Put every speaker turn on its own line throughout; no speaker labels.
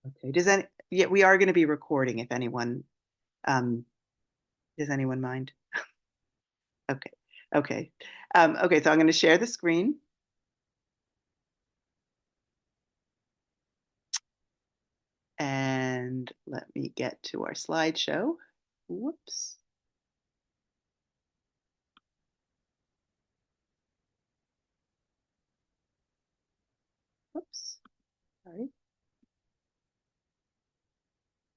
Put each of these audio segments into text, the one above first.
Okay. Yeah, we are going to be recording if anyone, um, does anyone mind? Okay. Okay. Okay, so I'm going to share the screen and let me get to our slideshow. Whoops. Whoops. Sorry.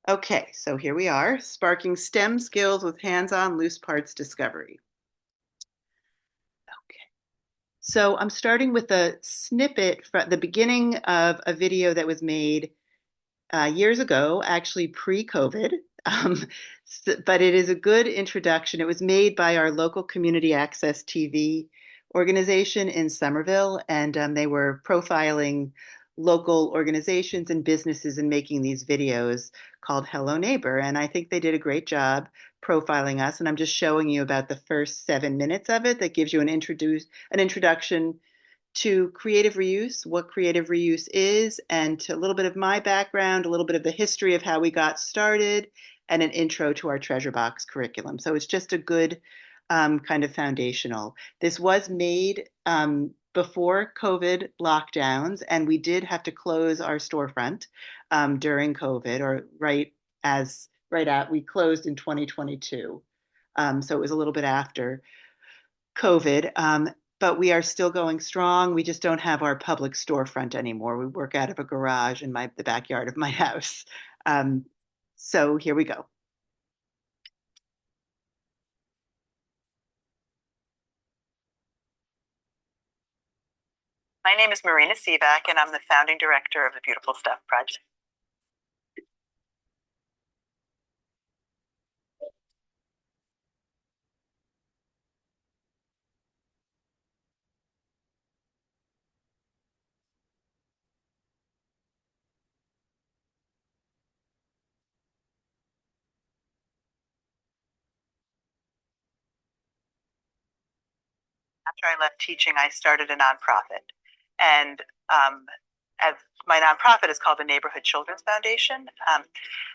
Okay, so here we are, sparking STEM skills with hands-on loose parts discovery. Okay. So I'm starting with a snippet from the beginning of a video that was made years ago, actually pre-COVID. Um, but it is a good introduction. It was made by our local community access TV organization in Somerville, and they were profiling local organizations and businesses and making these videos called Hello Neighbor. And I think they did a great job profiling us. And I'm just showing you about the first 7 minutes of it that gives you an introduction to creative reuse, what creative reuse is, and to a little bit of my background, a little bit of the history of how we got started, and an intro to our Treasure Box curriculum. So it's just a good kind of foundational. This was made before COVID lockdowns, and we did have to close our storefront during COVID, or we closed in 2022. So it was a little bit after COVID, but we are still going strong. We just don't have our public storefront anymore. We work out of a garage in the backyard of my house. Um, so here we go.
My name is Marina Sivak, and I'm the founding director of the Beautiful Stuff Project. After I left teaching, I started a nonprofit. And as my nonprofit is called the Neighborhood Children's Foundation.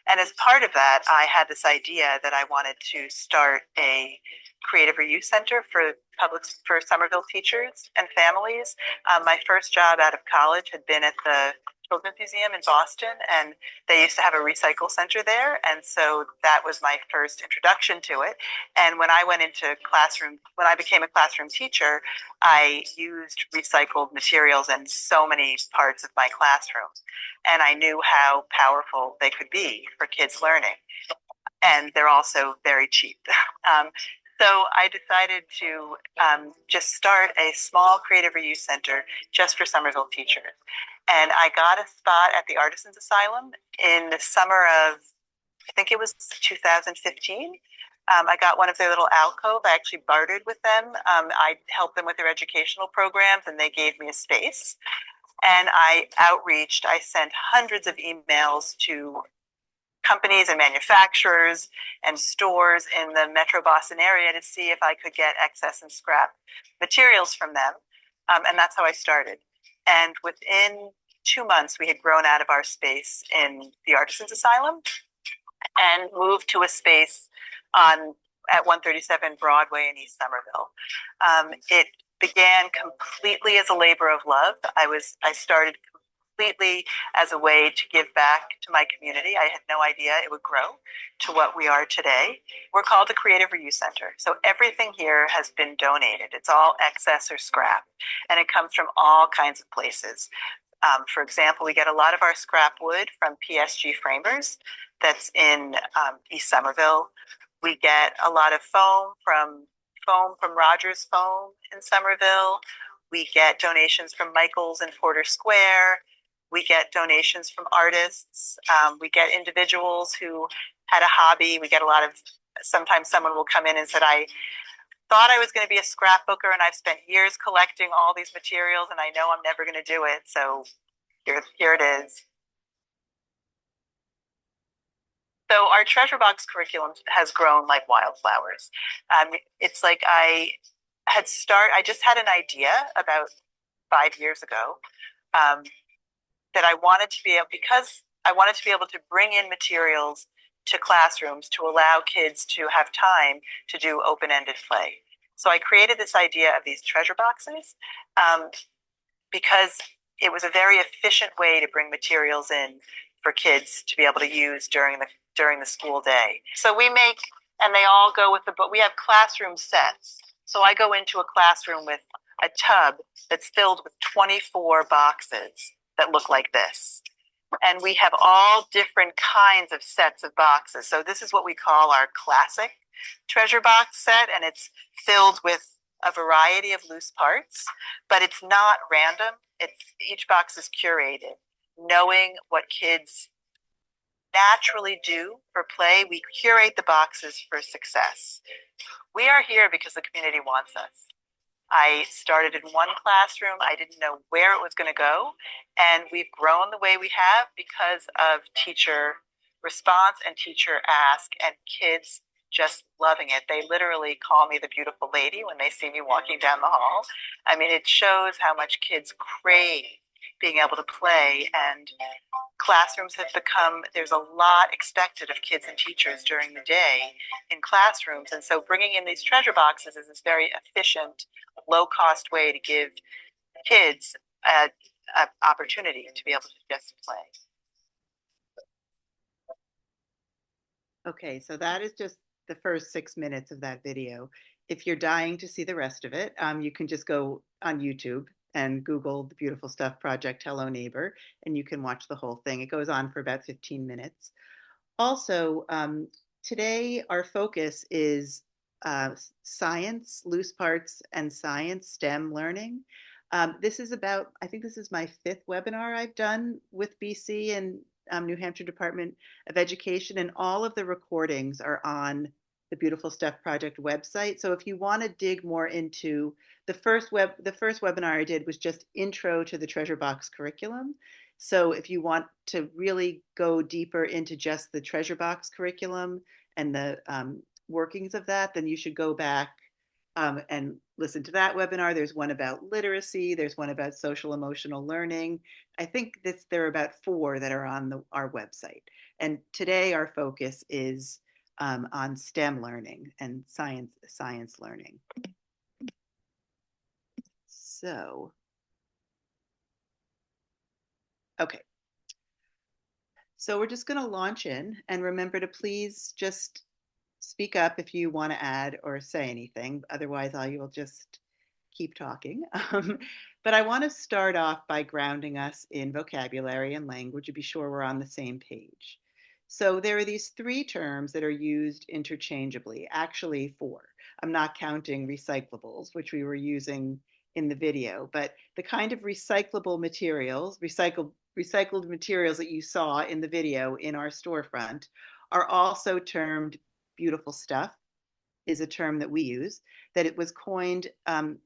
And as part of that, I had this idea that I wanted to start a creative reuse center for Somerville teachers and families. My first job out of college had been at the Children's Museum in Boston, and they used to have a recycle center there. And so that was my first introduction to it. And when I became a classroom teacher, I used recycled materials in so many parts of my classroom. And I knew how powerful they could be for kids learning. And they're also very cheap. Um, so I decided to just start a small creative reuse center just for Somerville teachers. And I got a spot at the Artisans Asylum in the summer of, I think it was 2015. I got one of their little alcove. I actually bartered with them. I helped them with their educational programs, and they gave me a space. And I outreached. I sent hundreds of emails to companies and manufacturers and stores in the Metro Boston area to see if I could get excess and scrap materials from them. And that's how I started. And within 2 months, we had grown out of our space in the Artisans Asylum and moved to a space on at 137 Broadway in East Somerville. It began completely as a labor of love. I started completely as a way to give back to my community. I had no idea it would grow to what we are today. We're called the Creative Reuse Center. So everything here has been donated. It's all excess or scrap, and it comes from all kinds of places. For example, we get a lot of our scrap wood from PSG Framers that's in East Somerville. We get a lot of foam from Rogers Foam in Somerville. We get donations from Michaels in Porter Square. We get donations from artists. We get individuals who had a hobby. We get sometimes someone will come in and said, I thought I was going to be a scrapbooker, and I've spent years collecting all these materials, and I know I'm never going to do it. So here it is. So our Treasure Box curriculum has grown like wildflowers. It's like I just had an idea about 5 years ago that I wanted to be able, because I wanted to be able to bring in materials to classrooms to allow kids to have time to do open-ended play. So I created this idea of these treasure boxes because it was a very efficient way to bring materials in for kids to be able to use during the school day. So we make, and they all go with the book. We have classroom sets. So I go into a classroom with a tub that's filled with 24 boxes that look like this. And we have all different kinds of sets of boxes. So this is what we call our classic treasure box set, and it's filled with a variety of loose parts, but it's not random. Each box is curated, knowing what kids naturally do for play. We curate the boxes for success. We are here because the community wants us. I started in one classroom. I didn't know where it was going to go. And we've grown the way we have because of teacher response and teacher ask and kids just loving it. They literally call me the beautiful lady when they see me walking down the hall. I mean, it shows how much kids crave being able to play, and classrooms have become, there's a lot expected of kids and teachers during the day in classrooms. And so bringing in these treasure boxes is this very efficient, low-cost way to give kids an opportunity to be able to just play.
Okay, so that is just the first 6 minutes of that video. If you're dying to see the rest of it, you can just go on YouTube and Google the Beautiful Stuff Project Hello Neighbor, and you can watch the whole thing. It goes on for about 15 minutes. Also, today our focus is science, loose parts, and science STEM learning. This is about, I think this is my 5th webinar I've done with BC and New Hampshire Department of Education, and all of the recordings are on the Beautiful Stuff Project website. So if you want to dig more into the first webinar I did was just intro to the Treasure Box curriculum. So if you want to really go deeper into just the Treasure Box curriculum and the workings of that, then you should go back and listen to that webinar. There's one about literacy. There's one about social emotional learning. I think there are about 4 that are on our website. And today our focus is on STEM learning and science learning. So, okay. So we're just going to launch in, and remember to please just speak up if you want to add or say anything. Otherwise, I will just keep talking. But I want to start off by grounding us in vocabulary and language to be sure we're on the same page. So there are these 3 terms that are used interchangeably, actually 4. I'm not counting recyclables, which we were using in the video, but the kind of recyclable materials, recycled materials that you saw in the video in our storefront are also termed beautiful stuff, is a term that we use, that it was coined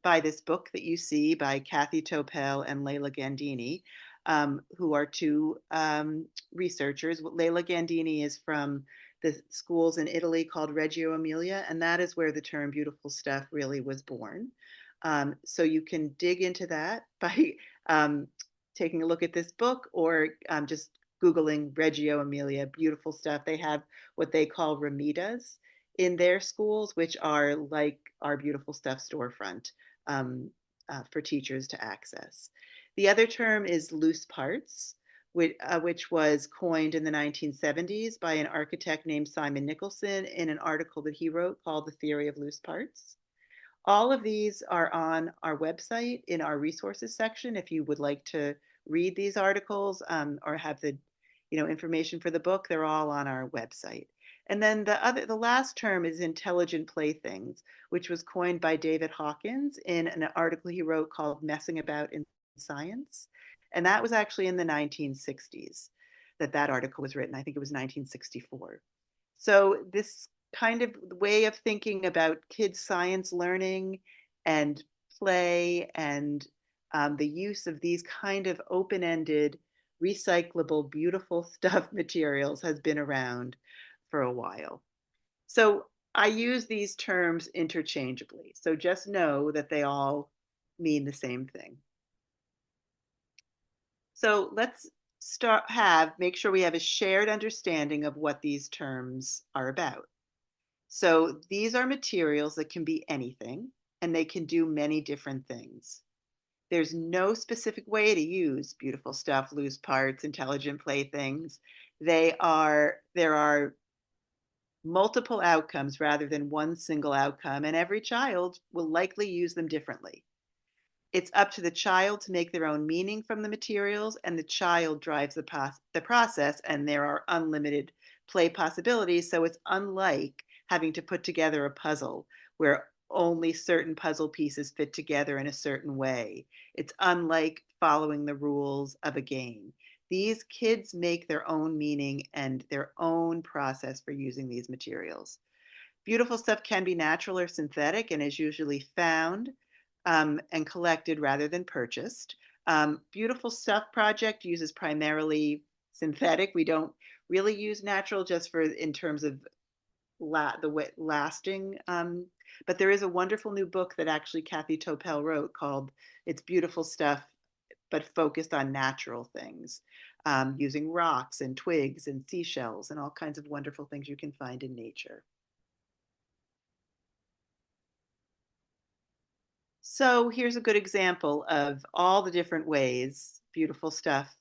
by this book that you see by Kathy Topel and Leila Gandini, who are 2 researchers. Leila Gandini is from the schools in Italy called Reggio Emilia, and that is where the term beautiful stuff really was born. So you can dig into that by taking a look at this book or just Googling Reggio Emilia, beautiful stuff. They have what they call remitas in their schools, which are like our Beautiful Stuff storefront for teachers to access. The other term is loose parts, which was coined in the 1970s by an architect named Simon Nicholson in an article that he wrote called The Theory of Loose Parts. All of these are on our website in our resources section. If you would like to read these articles or have the information for the book, they're all on our website. And then the last term is intelligent playthings, which was coined by David Hawkins in an article he wrote called Messing About in Science. And that was actually in the 1960s that article was written. I think it was 1964. So this kind of way of thinking about kids' science learning and play and the use of these kind of open-ended, recyclable, beautiful stuff materials has been around for a while. So I use these terms interchangeably. So just know that they all mean the same thing. So let's make sure we have a shared understanding of what these terms are about. So these are materials that can be anything and they can do many different things. There's no specific way to use beautiful stuff, loose parts, intelligent playthings. There are multiple outcomes rather than one single outcome, and every child will likely use them differently. It's up to the child to make their own meaning from the materials, and the child drives the process, and there are unlimited play possibilities. So it's unlike having to put together a puzzle where only certain puzzle pieces fit together in a certain way. It's unlike following the rules of a game. These kids make their own meaning and their own process for using these materials. Beautiful stuff can be natural or synthetic and is usually found and collected rather than purchased. Beautiful Stuff Project uses primarily synthetic. We don't really use natural just for in terms of lasting. But there is a wonderful new book that actually Kathy Topel wrote called It's Beautiful Stuff, but focused on natural things, using rocks and twigs and seashells and all kinds of wonderful things you can find in nature. So here's a good example of all the different ways beautiful stuff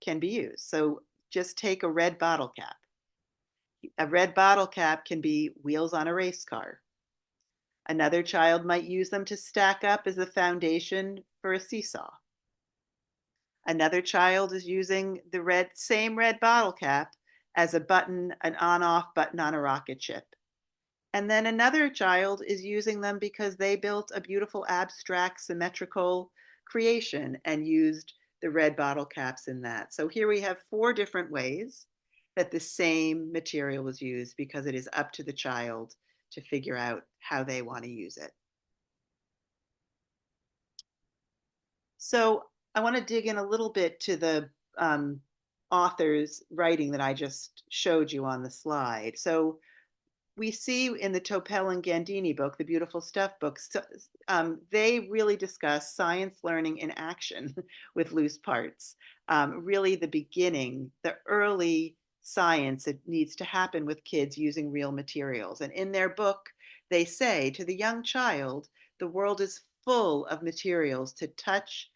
can be used. So just take a red bottle cap. A red bottle cap can be wheels on a race car. Another child might use them to stack up as the foundation for a seesaw. Another child is using the same red bottle cap as an on-off button on a rocket ship. And then another child is using them because they built a beautiful abstract symmetrical creation and used the red bottle caps in that. So here we have 4 different ways that the same material was used because it is up to the child to figure out how they want to use it. So I want to dig in a little bit to the author's writing that I just showed you on the slide. So we see in the Topel and Gandini book, the Beautiful Stuff books, they really discuss science learning in action with loose parts. Really the beginning, the early science that needs to happen with kids using real materials. And in their book, they say to the young child, the world is full of materials to touch,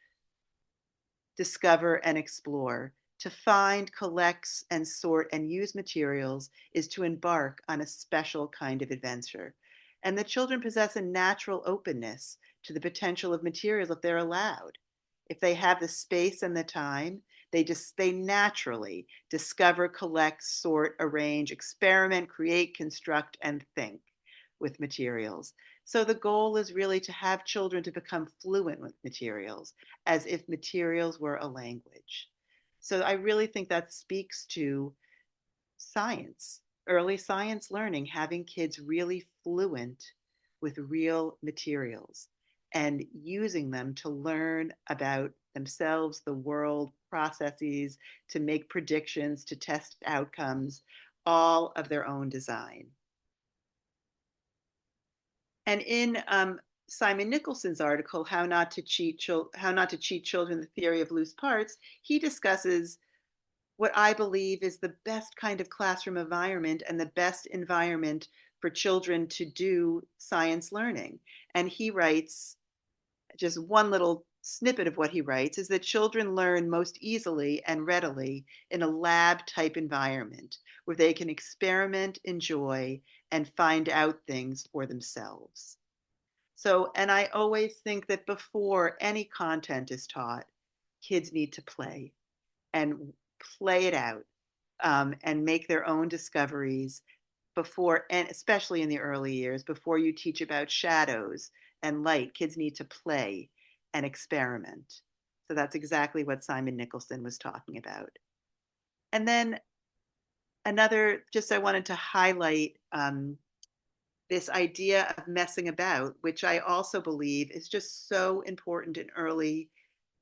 discover, and explore. To find, collect, and sort and use materials is to embark on a special kind of adventure. And the children possess a natural openness to the potential of materials if they're allowed. If they have the space and the time, they naturally discover, collect, sort, arrange, experiment, create, construct, and think with materials. So the goal is really to have children to become fluent with materials, as if materials were a language. So I really think that speaks to science, early science learning, having kids really fluent with real materials and using them to learn about themselves, the world, processes, to make predictions, to test outcomes, all of their own design. And in Simon Nicholson's article, How Not to Cheat Children, the Theory of Loose Parts, he discusses what I believe is the best kind of classroom environment and the best environment for children to do science learning. And he writes, just one little snippet of what he writes, is that children learn most easily and readily in a lab type environment where they can experiment, enjoy, and find out things for themselves. So, and I always think that before any content is taught, kids need to play and play it out and make their own discoveries before, and especially in the early years, before you teach about shadows and light, kids need to play and experiment. So that's exactly what Simon Nicholson was talking about. And then I wanted to highlight this idea of messing about, which I also believe is just so important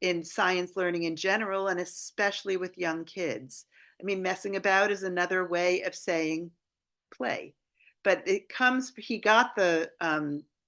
in science learning in general, and especially with young kids. I mean, messing about is another way of saying play, but he got the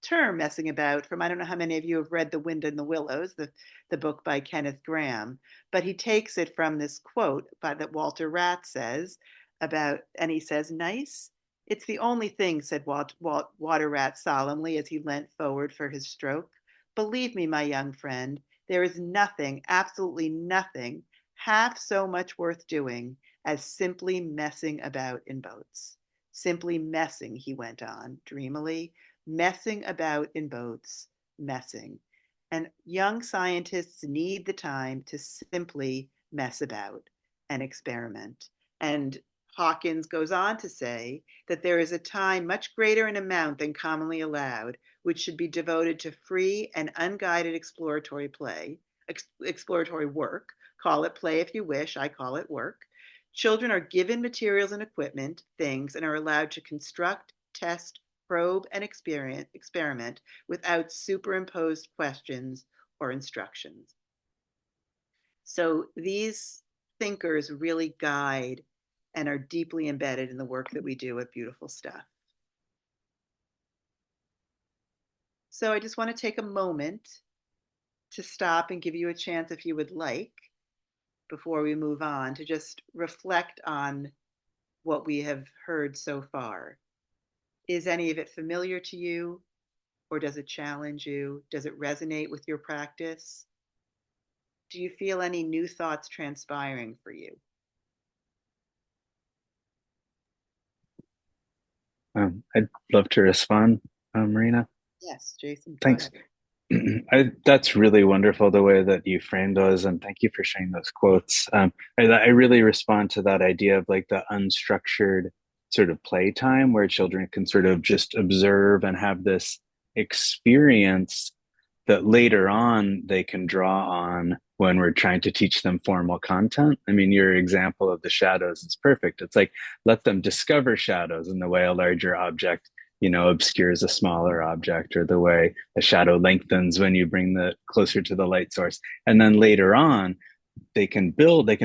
term messing about from, I don't know how many of you have read The Wind in the Willows, the book by Kenneth Grahame, but he takes it from this quote by that Walter Rath says about, and he says, nice. It's the only thing, said Walter Rat solemnly as he leant forward for his stroke. Believe me, my young friend, there is nothing, absolutely nothing, half so much worth doing as simply messing about in boats. Simply messing, he went on dreamily, messing about in boats, messing. And young scientists need the time to simply mess about and experiment. And Hawkins goes on to say that there is a time much greater in amount than commonly allowed, which should be devoted to free and unguided exploratory exploratory work. Call it play if you wish, I call it work. Children are given materials and equipment, things, and are allowed to construct, test, probe, and experiment without superimposed questions or instructions. So these thinkers really guide and are deeply embedded in the work that we do at Beautiful Stuff. So I just want to take a moment to stop and give you a chance, if you would like, before we move on, to just reflect on what we have heard so far. Is any of it familiar to you, or does it challenge you? Does it resonate with your practice? Do you feel any new thoughts transpiring for you?
I'd love to respond, Marina.
Yes, Jason.
Thanks. That's really wonderful the way that you framed those, and thank you for sharing those quotes. I really respond to that idea of like the unstructured sort of playtime where children can sort of just observe and have this experience that later on they can draw on when we're trying to teach them formal content. I mean, your example of the shadows is perfect. It's like, let them discover shadows in the way a larger object, obscures a smaller object, or the way a shadow lengthens when you bring the closer to the light source. And then later on, they can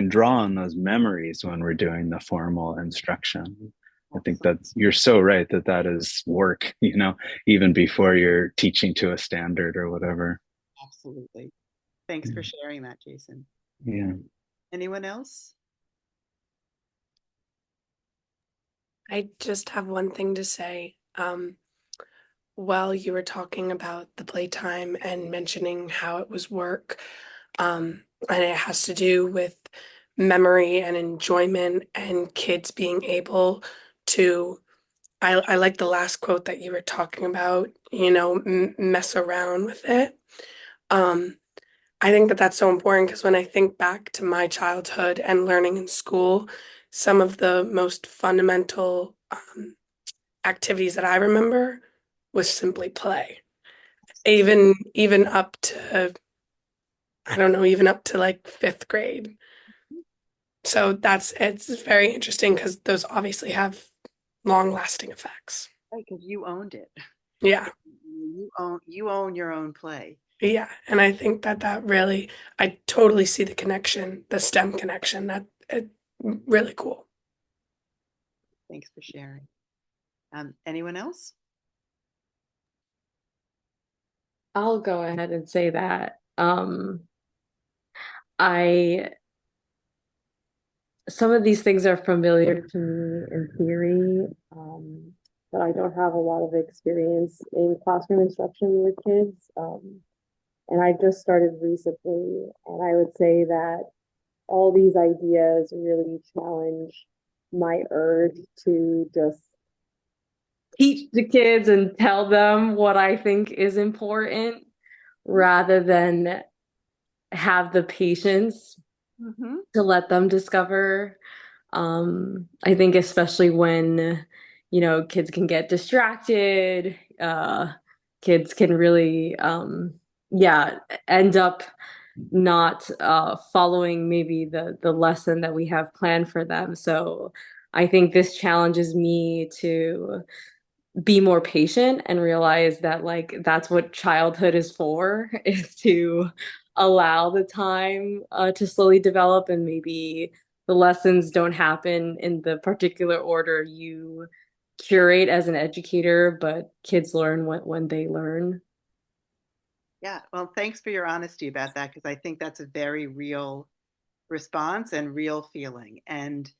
draw on those memories when we're doing the formal instruction. I think you're so right that is work, even before you're teaching to a standard or whatever.
Absolutely. Thanks for sharing that, Jason.
Yeah.
Anyone else?
I just have one thing to say. While you were talking about the playtime and mentioning how it was work, and it has to do with memory and enjoyment and kids being able to, I like the last quote that you were talking about, mess around with it. I think that that's so important because when I think back to my childhood and learning in school, some of the most fundamental activities that I remember was simply play. Even up to, I don't know, even up to like fifth grade. So it's very interesting because those obviously have long lasting effects.
Right, because you owned it.
Yeah.
You own your own play.
Yeah. And I think that really, I totally see the connection, the STEM connection. Really cool.
Thanks for sharing. Anyone else?
I'll go ahead and say that. I some of these things are familiar to me in theory, but I don't have a lot of experience in classroom instruction with kids. And I just started recently, and I would say that all these ideas really challenge my urge to just teach the kids and tell them what I think is important rather than have the patience to let them discover. I think especially when, kids can get distracted, kids can really, end up not following maybe the lesson that we have planned for them. So I think this challenges me to be more patient and realize that like that's what childhood is for, is to allow the time to slowly develop, and maybe the lessons don't happen in the particular order you curate as an educator, but kids learn when they learn.
Yeah, well, thanks for your honesty about that, because I think that's a very real response and real feeling. And,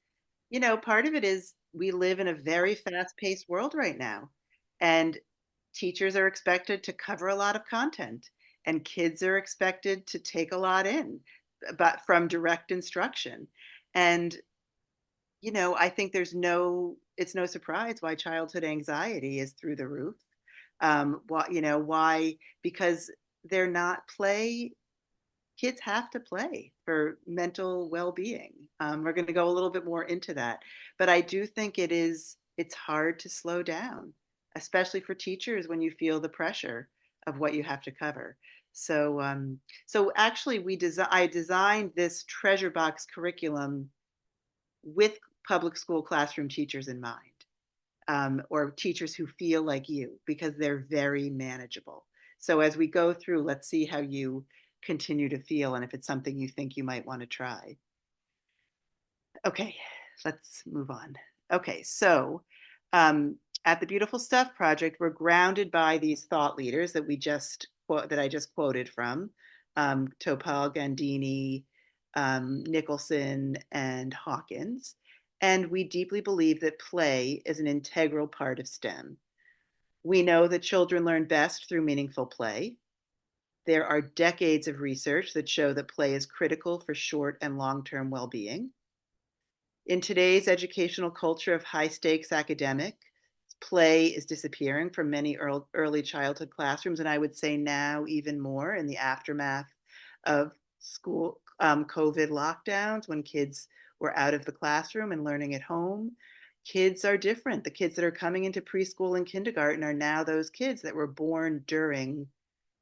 part of it is we live in a very fast-paced world right now, and teachers are expected to cover a lot of content, and kids are expected to take a lot in, but from direct instruction. And, I think it's no surprise why childhood anxiety is through the roof. Why? Because they're not play kids have to play for mental well-being. We're going to go a little bit more into that, but I do think it's hard to slow down, especially for teachers when you feel the pressure of what you have to cover. So actually, I designed this treasure box curriculum with public school classroom teachers in mind, or teachers who feel like you, because they're very manageable. So as we go through, let's see how you continue to feel and if it's something you think you might want to try. Okay, let's move on. Okay, so at the Beautiful Stuff Project, we're grounded by these thought leaders that I just quoted from, Topal, Gandini, Nicholson, and Hawkins. And we deeply believe that play is an integral part of STEM. We know that children learn best through meaningful play. There are decades of research that show that play is critical for short and long-term well-being. In today's educational culture of high-stakes academic, play is disappearing from many early childhood classrooms, and I would say now even more in the aftermath of school COVID lockdowns, when kids were out of the classroom and learning at home. Kids are different. The kids that are coming into preschool and kindergarten are now those kids that were born during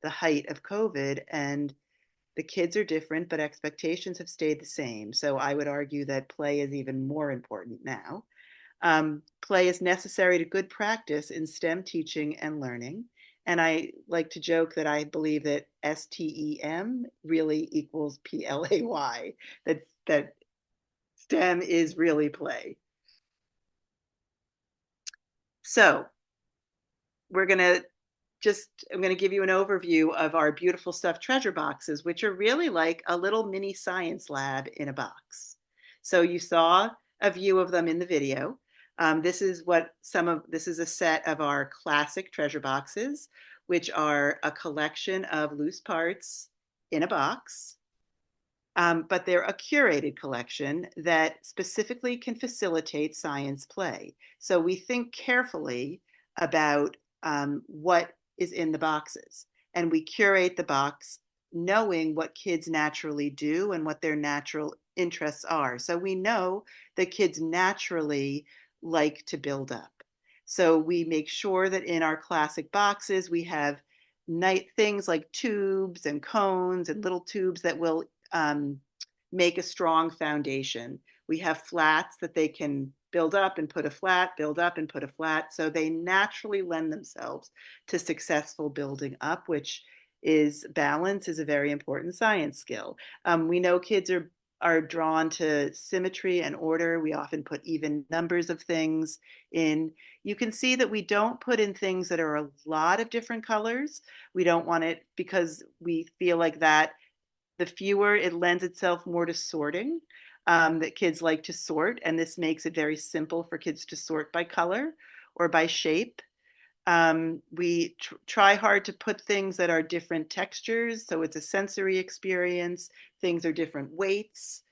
the height of COVID, and the kids are different, but expectations have stayed the same. So I would argue that play is even more important now. Play is necessary to good practice in STEM teaching and learning. And I like to joke that I believe that STEM really equals PLAY, that STEM is really play. So we're going to I'm going to give you an overview of our Beautiful Stuff treasure boxes, which are really like a little mini science lab in a box. So you saw a view of them in the video. This is a set of our classic treasure boxes, which are a collection of loose parts in a box. But they're a curated collection that specifically can facilitate science play. So we think carefully about what is in the boxes, and we curate the box knowing what kids naturally do and what their natural interests are. So we know that kids naturally like to build up. So we make sure that in our classic boxes we have nice things like tubes and cones and little tubes that will make a strong foundation. We have flats that they can build up and put a flat, build up and put a flat. So they naturally lend themselves to successful building up, which is balance is a very important science skill. We know kids are drawn to symmetry and order. We often put even numbers of things in. You can see that we don't put in things that are a lot of different colors. We don't want it because we feel like that the fewer it lends itself more to sorting, that kids like to sort. And this makes it very simple for kids to sort by color or by shape. We try hard to put things that are different textures. So it's a sensory experience. Things are different weights.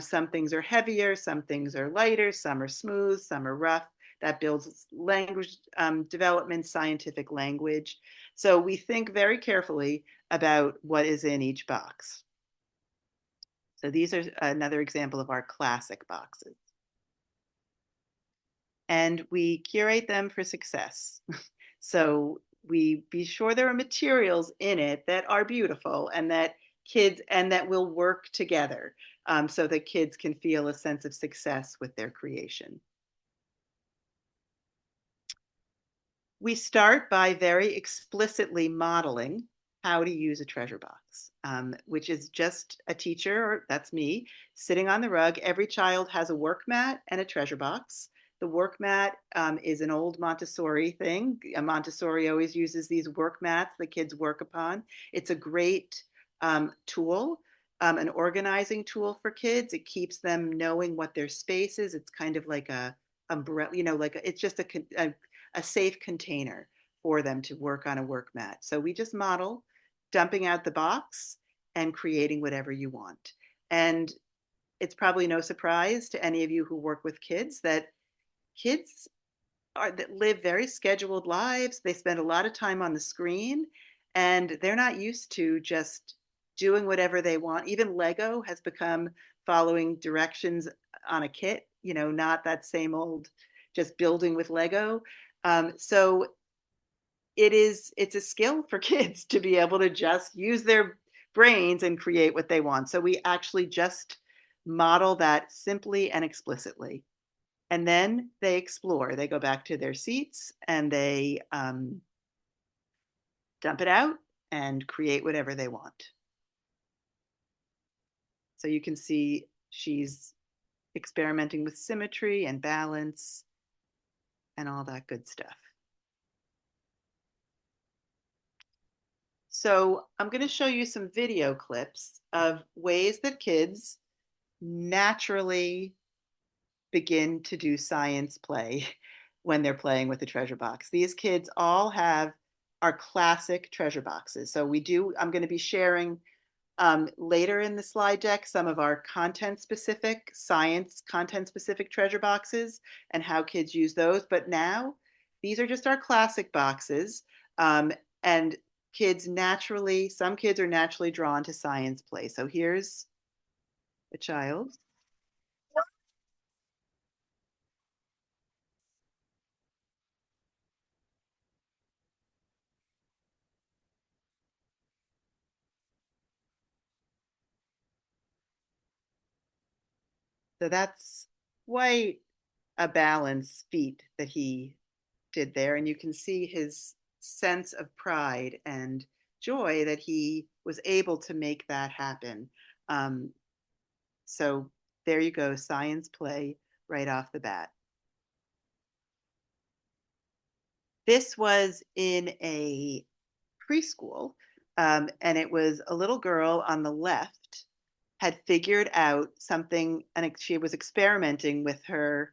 Some things are heavier, some things are lighter, some are smooth, some are rough. That builds language development, scientific language. So we think very carefully about what is in each box. So these are another example of our classic boxes. And we curate them for success. So we be sure there are materials in it that are beautiful and that will work together, so that kids can feel a sense of success with their creation. We start by very explicitly modeling how to use a treasure box, which is just a teacher, or that's me, sitting on the rug. Every child has a work mat and a treasure box. The work mat is an old Montessori thing. Montessori always uses these work mats the kids work upon. It's a great tool, an organizing tool for kids. It keeps them knowing what their space is. It's kind of like a umbrella, it's just a safe container for them to work on a work mat. So we just model dumping out the box and creating whatever you want. And it's probably no surprise to any of you who work with kids that kids that live very scheduled lives. They spend a lot of time on the screen, and they're not used to just doing whatever they want. Even Lego has become following directions on a kit, not that same old just building with Lego. So it's a skill for kids to be able to just use their brains and create what they want. So we actually just model that simply and explicitly. And then they explore. They go back to their seats and they dump it out and create whatever they want. So you can see she's experimenting with symmetry and balance and all that good stuff. So I'm going to show you some video clips of ways that kids naturally begin to do science play when they're playing with the treasure box. These kids all have our classic treasure boxes. So I'm going to be sharing later in the slide deck some of our content-specific, science content-specific treasure boxes and how kids use those. But now, these are just our classic boxes. And some kids are naturally drawn to science play. So here's a child. So that's quite a balance feat that he did there. And you can see his sense of pride and joy that he was able to make that happen. So there you go, science play right off the bat. This was in a preschool, and it was a little girl on the left had figured out something, and she was experimenting with her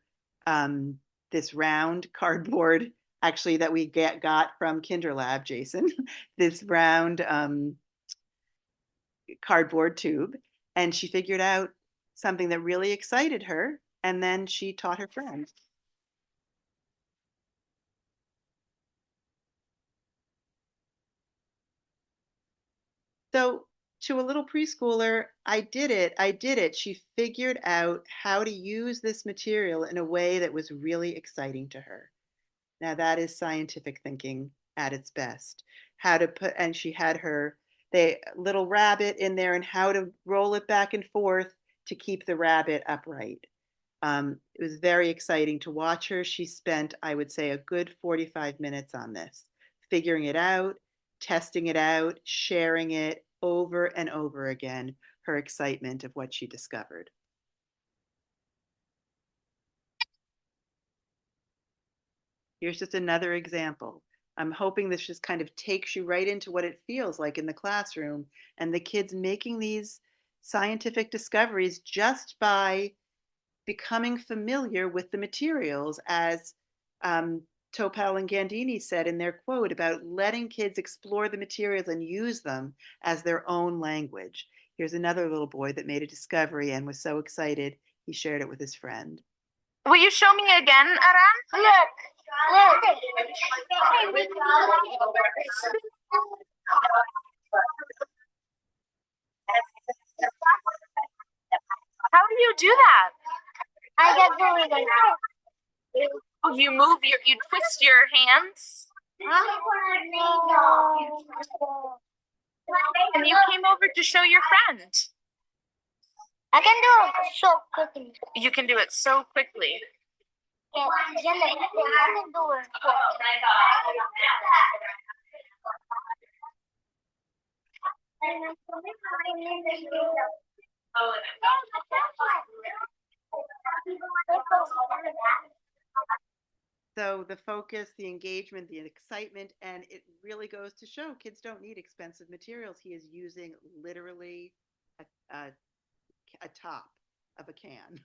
this round cardboard, actually that we got from KinderLab, Jason, this round cardboard tube, and she figured out something that really excited her, and then she taught her friends. So to a little preschooler, I did it. She figured out how to use this material in a way that was really exciting to her. Now that is scientific thinking at its best. And she had the little rabbit in there and how to roll it back and forth to keep the rabbit upright. It was very exciting to watch her. She spent, I would say, a good 45 minutes on this, figuring it out, testing it out, sharing it over and over again, her excitement of what she discovered. Here's just another example. I'm hoping this just kind of takes you right into what it feels like in the classroom and the kids making these scientific discoveries just by becoming familiar with the materials, as Topal and Gandini said in their quote about letting kids explore the materials and use them as their own language. Here's another little boy that made a discovery and was so excited he shared it with his friend.
Will you show me again, Aram? Look. How do you do that? I get doing it. You twist your hands. And you came over to show your friend. I can do it so quickly. You can do it so quickly. Yeah, I can do it.
So the focus, the engagement, the excitement, and it really goes to show kids don't need expensive materials. He is using literally a, a top of a can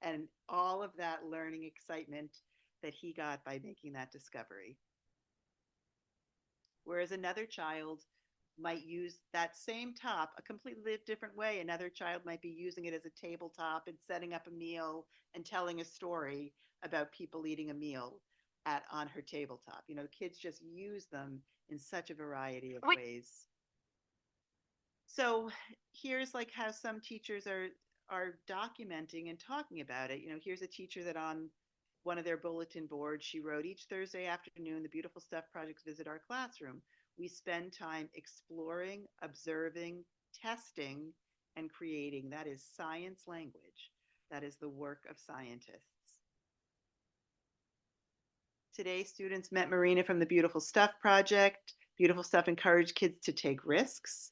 and all of that learning excitement that he got by making that discovery. Whereas another child might use that same top a completely different way. Another child might be using it as a tabletop and setting up a meal and telling a story about people eating a meal at on her tabletop. You know, kids just use them in such a variety of ways. So here's like how some teachers are documenting and talking about it. You know, here's a teacher that on one of their bulletin boards, she wrote, each Thursday afternoon, the Beautiful Stuff projects visit our classroom. We spend time exploring, observing, testing, and creating. That is science language. That is the work of scientists. Today, students met Marina from the Beautiful Stuff project. Beautiful Stuff encouraged kids to take risks,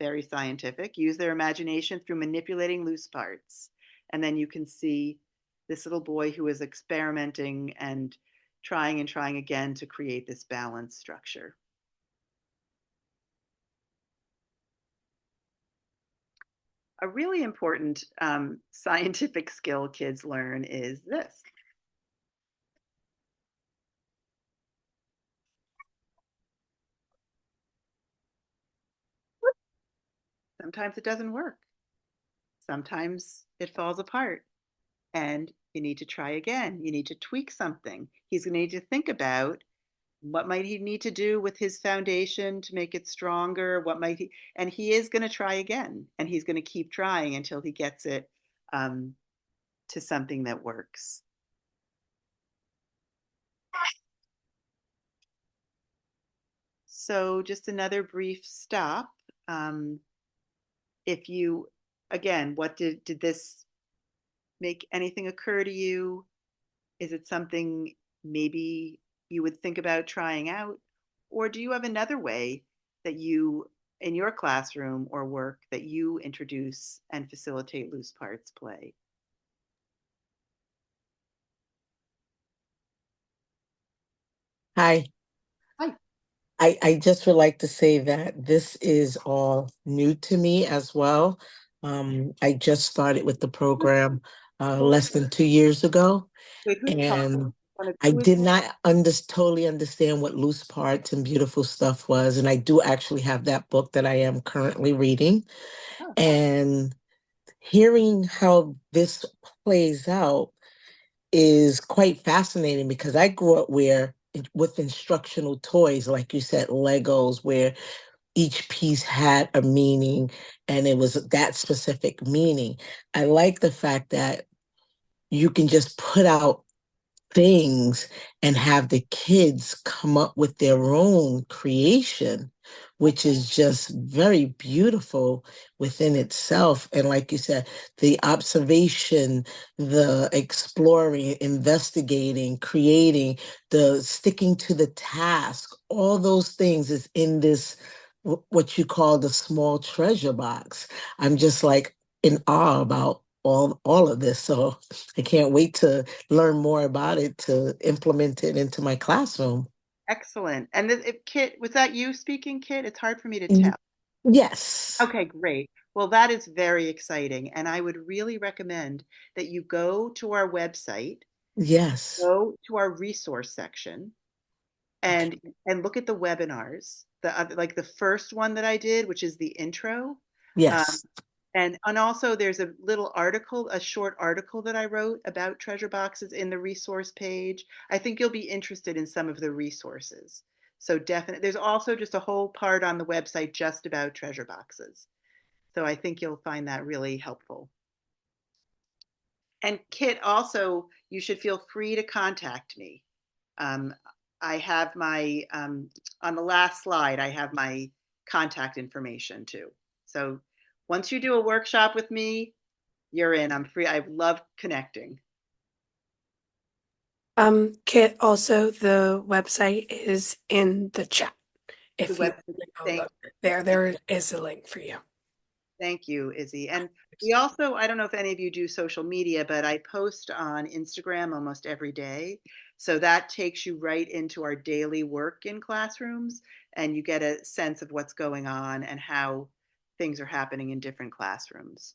very scientific, use their imagination through manipulating loose parts. And then you can see this little boy who is experimenting and trying again to create this balanced structure. A really important scientific skill kids learn is this. Sometimes it doesn't work. Sometimes it falls apart and you need to try again. You need to tweak something. He's going to need to think about what might he need to do with his foundation to make it stronger. What might he, and he is going to try again, and he's going to keep trying until he gets it to something that works. So just another brief stop. If you, again, what did this make anything occur to you? Is it something maybe you would think about trying out? Or do you have another way that you, in your classroom or work, that you introduce and facilitate loose parts play?
Hi.
Hi.
I just would like to say that this is all new to me as well. I just started with the program less than 2 years ago,
Wait, who's talking?
and I
Who is
did not totally understand what loose parts and beautiful stuff was. And I do actually have that book that I am currently reading.
oh,
And hearing how this plays out is quite fascinating because I grew up with instructional toys, like you said, Legos, where each piece had a meaning and it was that specific meaning. I like the fact that you can just put out things and have the kids come up with their own creation, which is just very beautiful within itself. And like you said, the observation, the exploring, investigating, creating, the sticking to the task, all those things is in this what you call the small treasure box. I'm just like in awe about all of this. So I can't wait to learn more about it to implement it into my classroom.
excellent. And Kit, was that you speaking, Kit? It's hard for me to
Y-
tell.
Yes.
Okay, great. Well, that is very exciting. And I would really recommend that you go to our website,
Yes.
go to our resource section,
Okay.
and look at the webinars. The like the first one that I did, which is the intro. Um,
Yes.
and also there's a little article, a short article that I wrote about treasure boxes in the resource page. I think you'll be interested in some of the resources. So definitely, there's also just a whole part on the website just about treasure boxes. So I think you'll find that really helpful. And Kit, also, you should feel free to contact me. Um, I have my, on the last slide, I have my contact information too. So once you do a workshop with me, you're in. I'm free. I love connecting.
Kit, also the website is in the chat.
The
If you
website.
go
Thank,
look there is a link for you.
thank you, Izzy. And we also, I don't know if any of you do social media, but I post on Instagram almost every day. So that takes you right into our daily work in classrooms, and you get a sense of what's going on and how things are happening in different classrooms.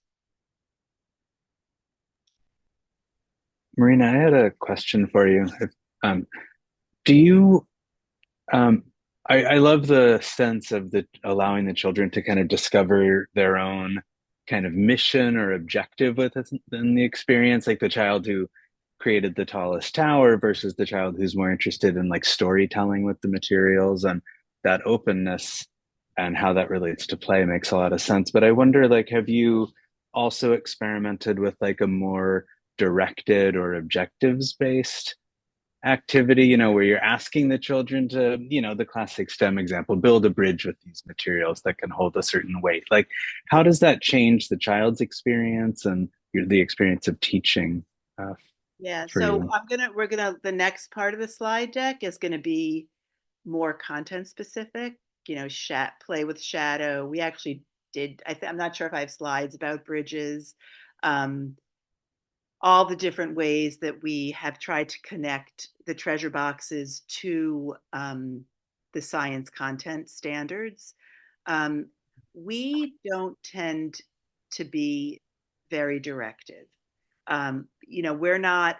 Marina, I had a question for you. Do you Um, I love the sense of the allowing the children to kind of discover their own kind of mission or objective within the experience, like the child who created the tallest tower versus the child who's more interested in like storytelling with the materials, and that openness and how that relates to play makes a lot of sense. But I wonder, like, have you also experimented with like a more directed or objectives based activity, where you're asking the children to, the classic STEM example, build a bridge with these materials that can hold a certain weight? Like, how does that change the child's experience and the experience of teaching uh,
Yeah,
for
so
you?
the next part of the slide deck is gonna be more content specific, play with shadow. We actually did, I'm not sure if I have slides about bridges. Um, all the different ways that we have tried to connect the treasure boxes to the science content standards. Um, we don't tend to be very directive. We're not.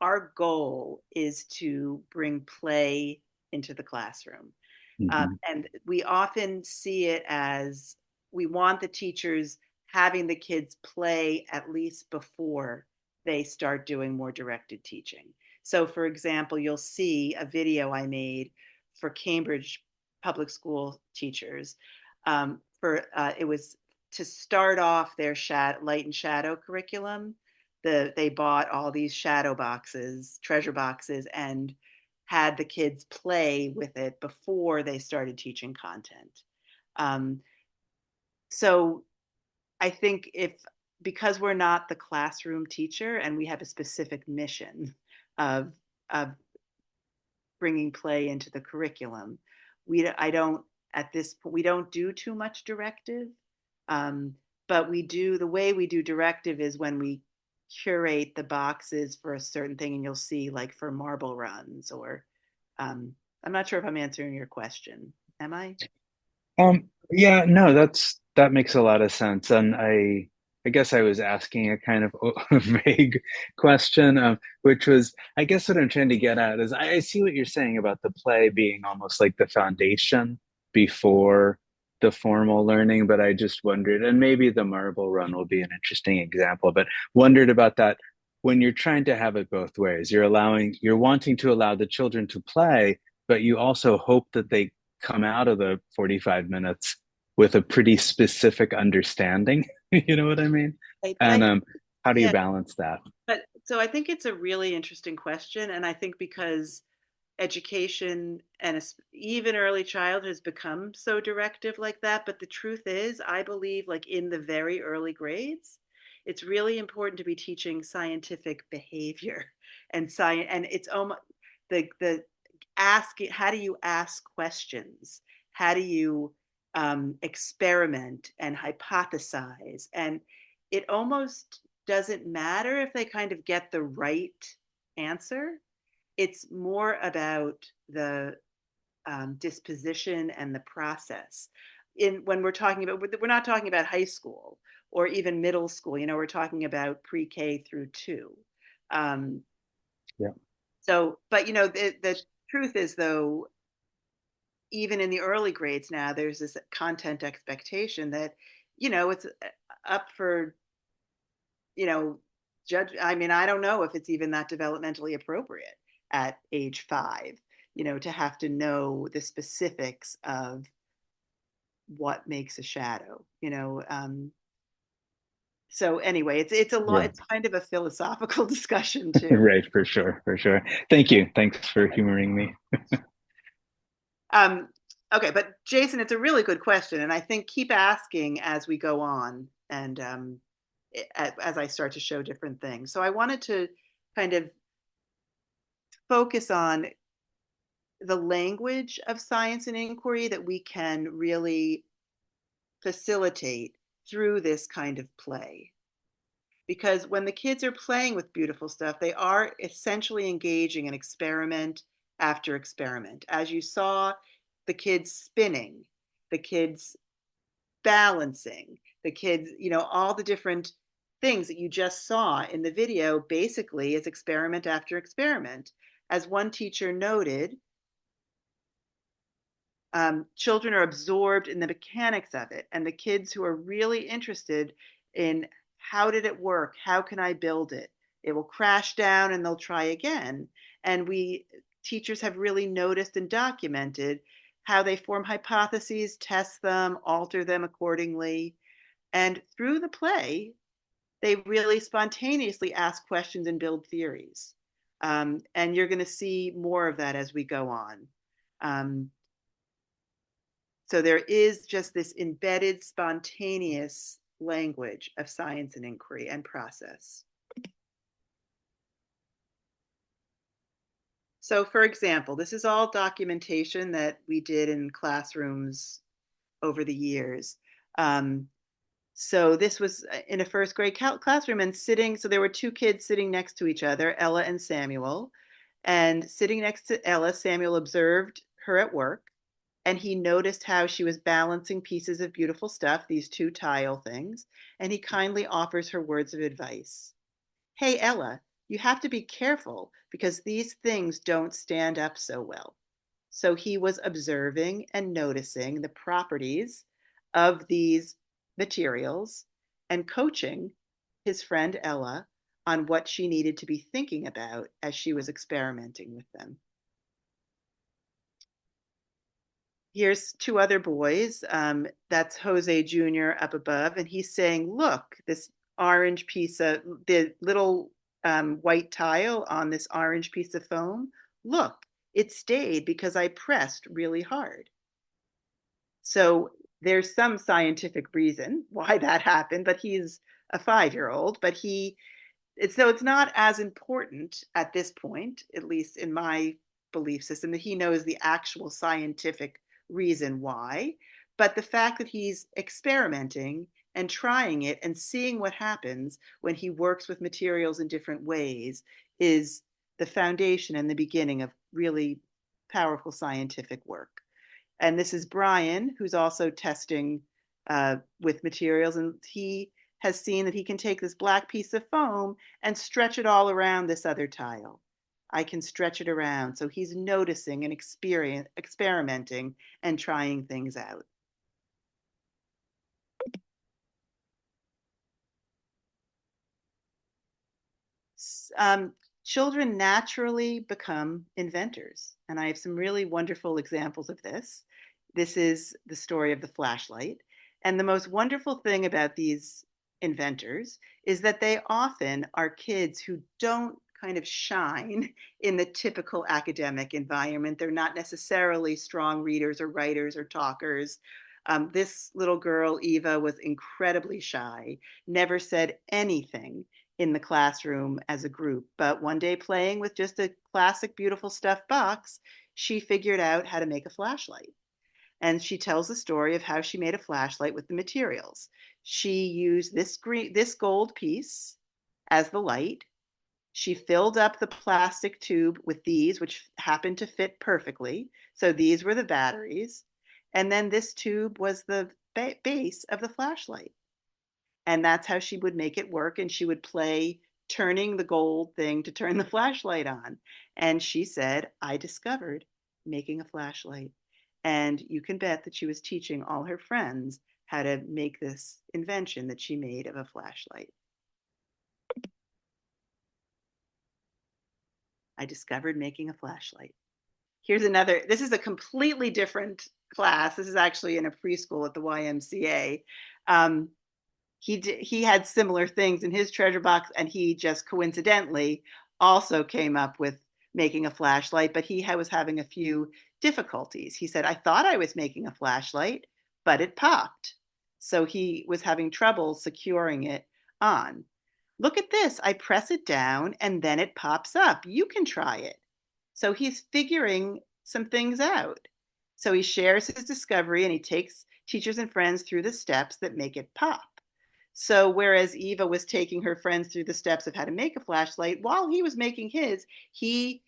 Our goal is to bring play into the classroom,
Mhm.
and we often see it as we want the teachers having the kids play at least before they start doing more directed teaching. So, for example, you'll see a video I made for Cambridge public school teachers. It was to start off their light and shadow curriculum. They bought all these shadow boxes, treasure boxes, and had the kids play with it before they started teaching content. Um, so I think because we're not the classroom teacher and we have a specific mission of of bringing play into the curriculum, I don't at this point we don't do too much directive, but the way we do directive is when we curate the boxes for a certain thing, and you'll see like for marble runs or I'm not sure if I'm answering your question. Am I?
Yeah, no, that makes a lot of sense. And I guess I was asking a kind of vague question, which was, I guess what I'm trying to get at is I see what you're saying about the play being almost like the foundation before the formal learning, but I just wondered, and maybe the marble run will be an interesting example, but wondered about that when you're trying to have it both ways. You're wanting to allow the children to play, but you also hope that they come out of the 45 minutes with a pretty specific understanding. You know what I mean?
Right, but
And how do you
yeah,
balance that?
but so I think it's a really interesting question, and I think because education and even early childhood has become so directive like that. But the truth is, I believe, like in the very early grades, it's really important to be teaching scientific behavior and science. And it's almost the ask. How do you ask questions? How do you experiment and hypothesize? And it almost doesn't matter if they kind of get the right answer. It's more about the disposition and the process. When we're not talking about high school or even middle school. We're talking about pre-K through 2. Um,
Yeah.
so, but the truth is, though, even in the early grades now, there's this content expectation that it's up for you know judge. I mean, I don't know if it's even that developmentally appropriate at age 5, to have to know the specifics of what makes a shadow. So anyway, it's a lot.
Yeah.
It's kind of a philosophical discussion too.
Right, for sure, for sure. Thank you. Thanks for humoring me.
um, okay, but Jason, it's a really good question, and I think keep asking as we go on, and as I start to show different things. So I wanted to kind of focus on the language of science and inquiry that we can really facilitate through this kind of play. Because when the kids are playing with beautiful stuff, they are essentially engaging in experiment after experiment. As you saw, the kids spinning, the kids balancing, the kids, all the different things that you just saw in the video basically is experiment after experiment. As one teacher noted, children are absorbed in the mechanics of it, and the kids who are really interested in how did it work, how can I build it, it will crash down and they'll try again. And we teachers have really noticed and documented how they form hypotheses, test them, alter them accordingly. And through the play, they really spontaneously ask questions and build theories. And you're going to see more of that as we go on. So there is just this embedded, spontaneous language of science and inquiry and process. So for example, this is all documentation that we did in classrooms over the years. So this was in a first grade classroom and so there were two kids sitting next to each other, Ella and Samuel. And sitting next to Ella, Samuel observed her at work, and he noticed how she was balancing pieces of beautiful stuff, these two tile things, and he kindly offers her words of advice. Hey, Ella, you have to be careful because these things don't stand up so well. So he was observing and noticing the properties of these materials and coaching his friend Ella on what she needed to be thinking about as she was experimenting with them. Here's two other boys. That's Jose Jr. up above, and he's saying, look, this orange piece of the little white tile on this orange piece of foam, look, it stayed because I pressed really hard. So there's some scientific reason why that happened, but he's a 5-year-old, but so it's not as important at this point, at least in my belief system, that he knows the actual scientific reason why, but the fact that he's experimenting and trying it and seeing what happens when he works with materials in different ways is the foundation and the beginning of really powerful scientific work. And this is Brian, who's also testing with materials, and he has seen that he can take this black piece of foam and stretch it all around this other tile. I can stretch it around. So he's noticing and experimenting and trying things out. Children naturally become inventors. And I have some really wonderful examples of this. This is the story of the flashlight. And the most wonderful thing about these inventors is that they often are kids who don't kind of shine in the typical academic environment. They're not necessarily strong readers or writers or talkers. This little girl, Eva, was incredibly shy, never said anything in the classroom as a group. But one day, playing with just a classic beautiful stuffed box, she figured out how to make a flashlight. And she tells the story of how she made a flashlight with the materials. She used this gold piece as the light. She filled up the plastic tube with these, which happened to fit perfectly. So these were the batteries. And then this tube was the base of the flashlight. And that's how she would make it work. And she would play turning the gold thing to turn the flashlight on. And she said, I discovered making a flashlight. And you can bet that she was teaching all her friends how to make this invention that she made of a flashlight. I discovered making a flashlight. Here's another, this is a completely different class. This is actually in a preschool at the YMCA. He had similar things in his treasure box, and he just coincidentally also came up with making a flashlight, but he was having a few difficulties. He said, I thought I was making a flashlight, but it popped. So he was having trouble securing it on. Look at this, I press it down and then it pops up. You can try it. So he's figuring some things out. So he shares his discovery and he takes teachers and friends through the steps that make it pop. So whereas Eva was taking her friends through the steps of how to make a flashlight, while he was making his, he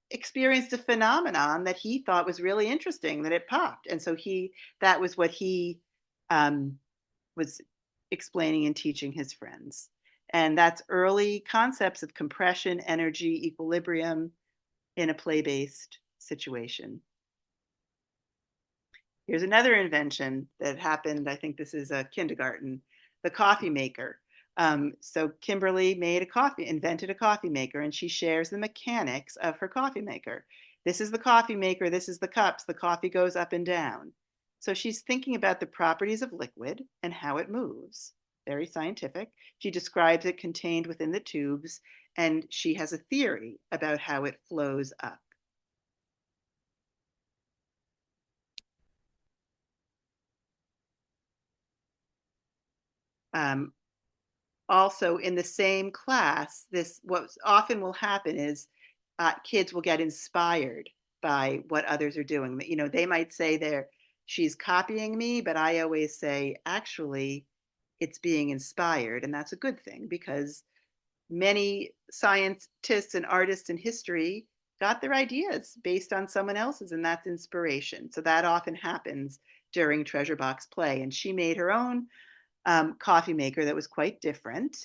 experienced a phenomenon that he thought was really interesting, that it popped. And so that was what he was explaining and teaching his friends. And that's early concepts of compression, energy, equilibrium in a play-based situation. Here's another invention that happened. I think this is a kindergarten, the coffee maker. So Kimberly invented a coffee maker, and she shares the mechanics of her coffee maker. This is the coffee maker, this is the cups, the coffee goes up and down. So she's thinking about the properties of liquid and how it moves. Very scientific. She describes it contained within the tubes, and she has a theory about how it flows up. Also in the same class, what often will happen is kids will get inspired by what others are doing. You know, they might say she's copying me, but I always say, actually, it's being inspired. And that's a good thing, because many scientists and artists in history got their ideas based on someone else's, and that's inspiration. So that often happens during Treasure Box play. And she made her own coffee maker that was quite different.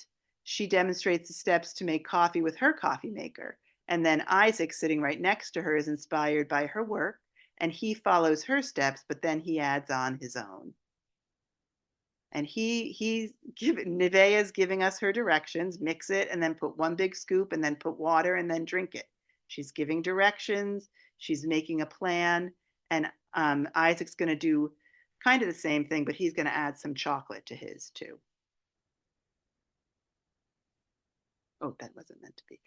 She demonstrates the steps to make coffee with her coffee maker. And then Isaac, sitting right next to her, is inspired by her work, and he follows her steps, but then he adds on his own. And Nevaeh's giving us her directions: mix it, and then put one big scoop, and then put water, and then drink it. She's giving directions, she's making a plan, and Isaac's going to do kind of the same thing, but he's going to add some chocolate to his too. Oh, that wasn't meant to be.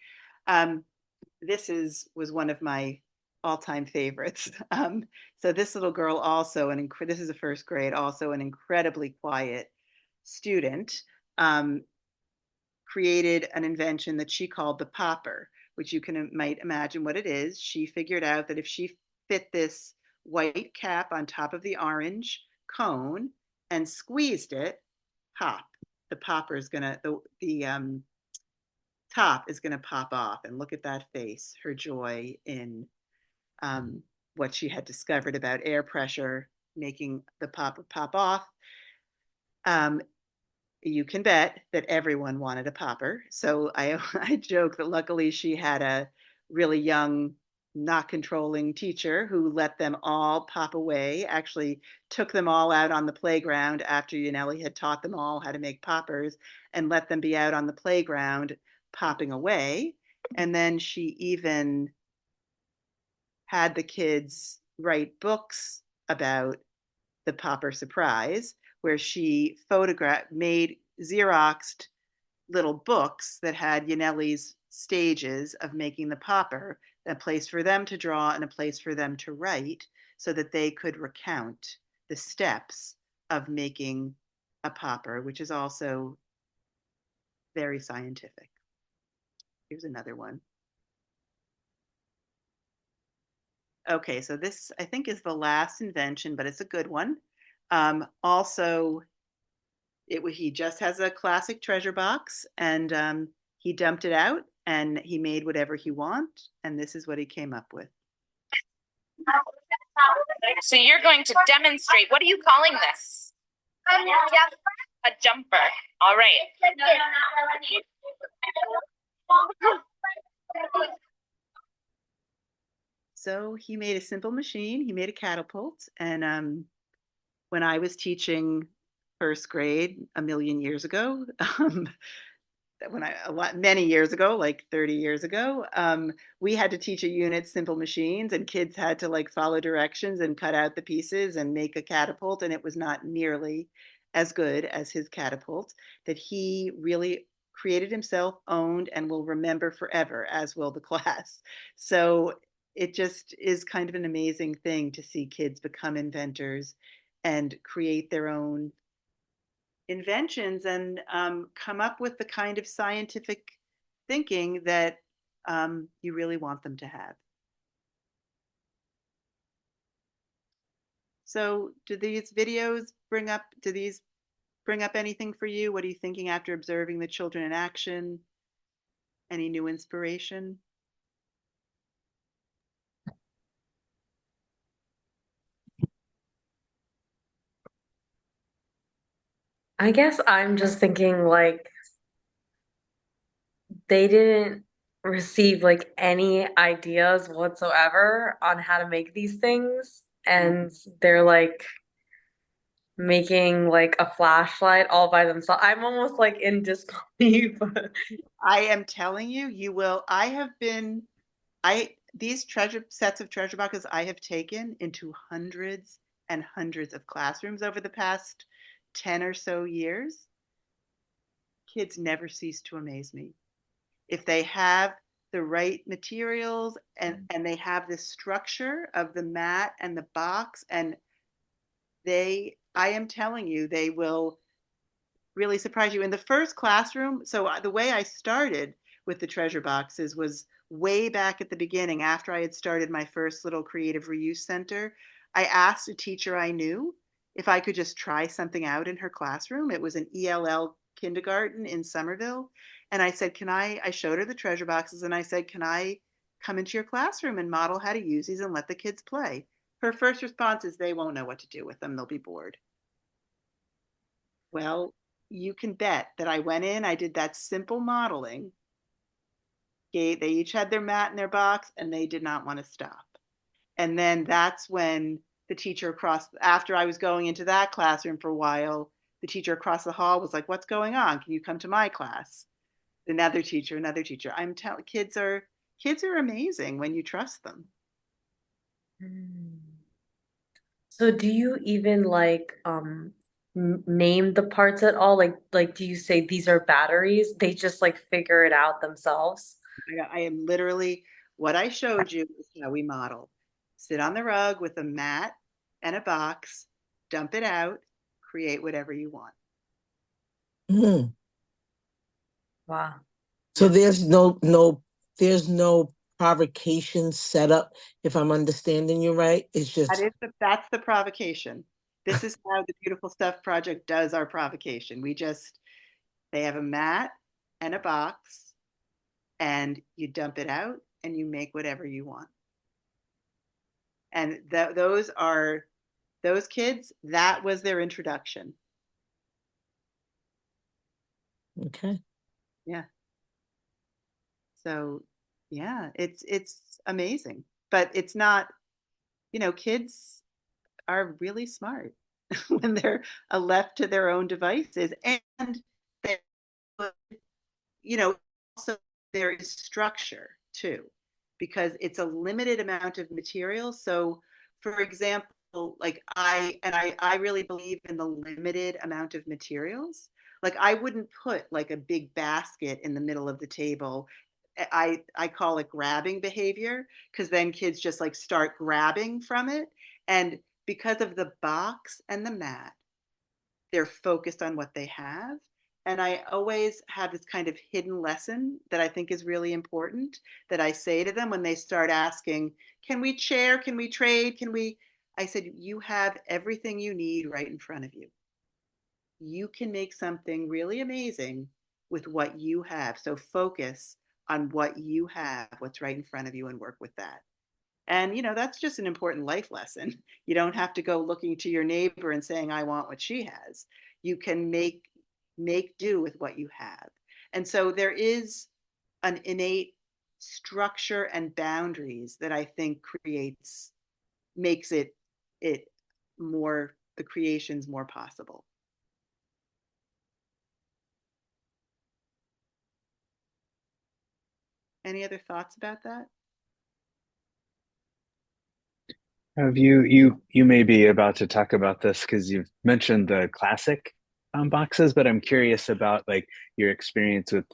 This was one of my all-time favorites. So this little girl, also this is a first grade, also an incredibly quiet student, created an invention that she called the popper, which you might imagine what it is. She figured out that if she fit this white cap on top of the orange cone and squeezed it, pop. The popper is gonna, the top is gonna pop off. And look at that face, her joy in what she had discovered about air pressure making the popper pop off. You can bet that everyone wanted a popper. So I joke that luckily she had a really young, not controlling teacher who let them all pop away, actually took them all out on the playground after Yaneli had taught them all how to make poppers, and let them be out on the playground popping away. And then she even had the kids write books about the popper surprise, where she made Xeroxed little books that had Yaneli's stages of making the popper, a place for them to draw and a place for them to write, so that they could recount the steps of making a popper, which is also very scientific. Here's another one. Okay, so this I think is the last invention, but it's a good one. Also, he just has a classic treasure box, and he dumped it out and he made whatever he wants, and this is what he came up with.
So you're going to demonstrate. What are you calling this? A jumper. All right.
So he made a simple machine. He made a catapult, and when I was teaching first grade a million years ago, many years ago, like 30 years ago, we had to teach a unit simple machines, and kids had to like follow directions and cut out the pieces and make a catapult, and it was not nearly as good as his catapult that he really created himself, owned, and will remember forever, as will the class. So it just is kind of an amazing thing to see kids become inventors and create their own inventions and come up with the kind of scientific thinking that you really want them to have. So do these videos do these bring up anything for you? What are you thinking after observing the children in action? Any new inspiration?
I guess I'm just thinking like they didn't receive like any ideas whatsoever on how to make these things, and they're like making like a flashlight all by themselves. I'm almost like in disbelief.
I am telling you, you will. These treasure sets of treasure boxes I have taken into hundreds and hundreds of classrooms over the past 10 or so years. Kids never cease to amaze me. If they have the right materials and they have this structure of the mat and the box, and I am telling you, they will really surprise you. In the first classroom, so the way I started with the treasure boxes was way back at the beginning after I had started my first little creative reuse center. I asked a teacher I knew if I could just try something out in her classroom. It was an ELL kindergarten in Somerville. And I said, I showed her the treasure boxes and I said, can I come into your classroom and model how to use these and let the kids play? Her first response is they won't know what to do with them. They'll be bored. Well, you can bet that I went in, I did that simple modeling. They each had their mat in their box and they did not want to stop. And then that's when the teacher after I was going into that classroom for a while, the teacher across the hall was like, what's going on? Can you come to my class? Another teacher. I'm telling kids are amazing when you trust them.
So do you even like name the parts at all? Like do you say these are batteries? They just like figure it out themselves?
I am literally what I showed you is how we model. Sit on the rug with a mat and a box, dump it out, create whatever you want.
Mm.
Wow.
So there's no provocation set up, if I'm understanding you right. It's just
That's the provocation. This is how the Beautiful Stuff Project does our provocation. They have a mat and a box, and you dump it out and you make whatever you want. And those kids, that was their introduction.
okay.
Yeah. So yeah, it's amazing. But it's not, kids are really smart when they're left to their own devices. And they, also there is structure too, because it's a limited amount of material. So for example, like I really believe in the limited amount of materials. Like I wouldn't put like a big basket in the middle of the table. I call it grabbing behavior, because then kids just like start grabbing from it. And because of the box and the mat, they're focused on what they have. And I always have this kind of hidden lesson that I think is really important that I say to them when they start asking, can we share? Can we trade? I said, you have everything you need right in front of you. You can make something really amazing with what you have. So focus on what you have, what's right in front of you, and work with that. And, that's just an important life lesson. You don't have to go looking to your neighbor and saying, I want what she has. You can make do with what you have. And so there is an innate structure and boundaries that I think makes it more, the creations more possible. Any other thoughts about that?
Have you may be about to talk about this because you've mentioned the classic boxes, but I'm curious about like your experience with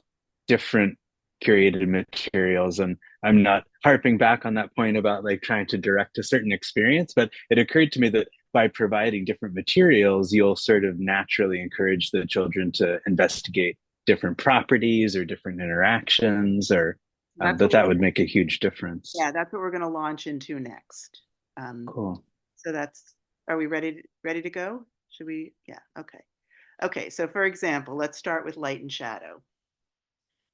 different curated materials. And I'm not harping back on that point about like trying to direct a certain experience, but it occurred to me that by providing different materials, you'll sort of naturally encourage the children to investigate different properties or different interactions, or that would make a huge difference.
Yeah, that's what we're going to launch into next.
Cool.
So are we ready to go? Should we? Yeah. Okay. Okay, so for example, let's start with light and shadow.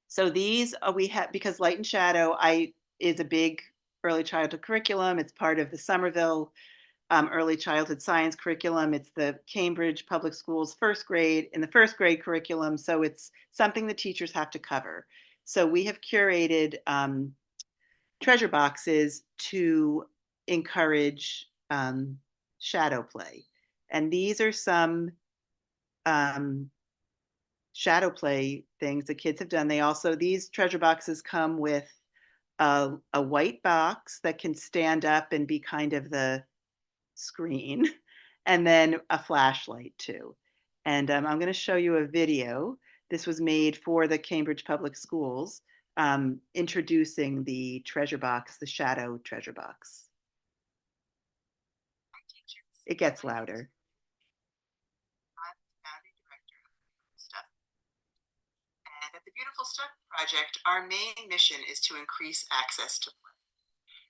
So these we have, because light and shadow is a big early childhood curriculum. It's part of the Somerville early childhood science curriculum. It's the Cambridge Public Schools first grade in the first grade curriculum. So it's something the teachers have to cover. So we have curated treasure boxes to encourage shadow play. And these are some shadow play things the kids have done. These treasure boxes come with a white box that can stand up and be kind of the screen, and then a flashlight too. And I'm going to show you a video. This was made for the Cambridge Public Schools, introducing the treasure box, the shadow treasure box. It gets louder.
I'm the founding director of Stuff. And at the Beautiful Stuff Project, our main mission is to increase access to play.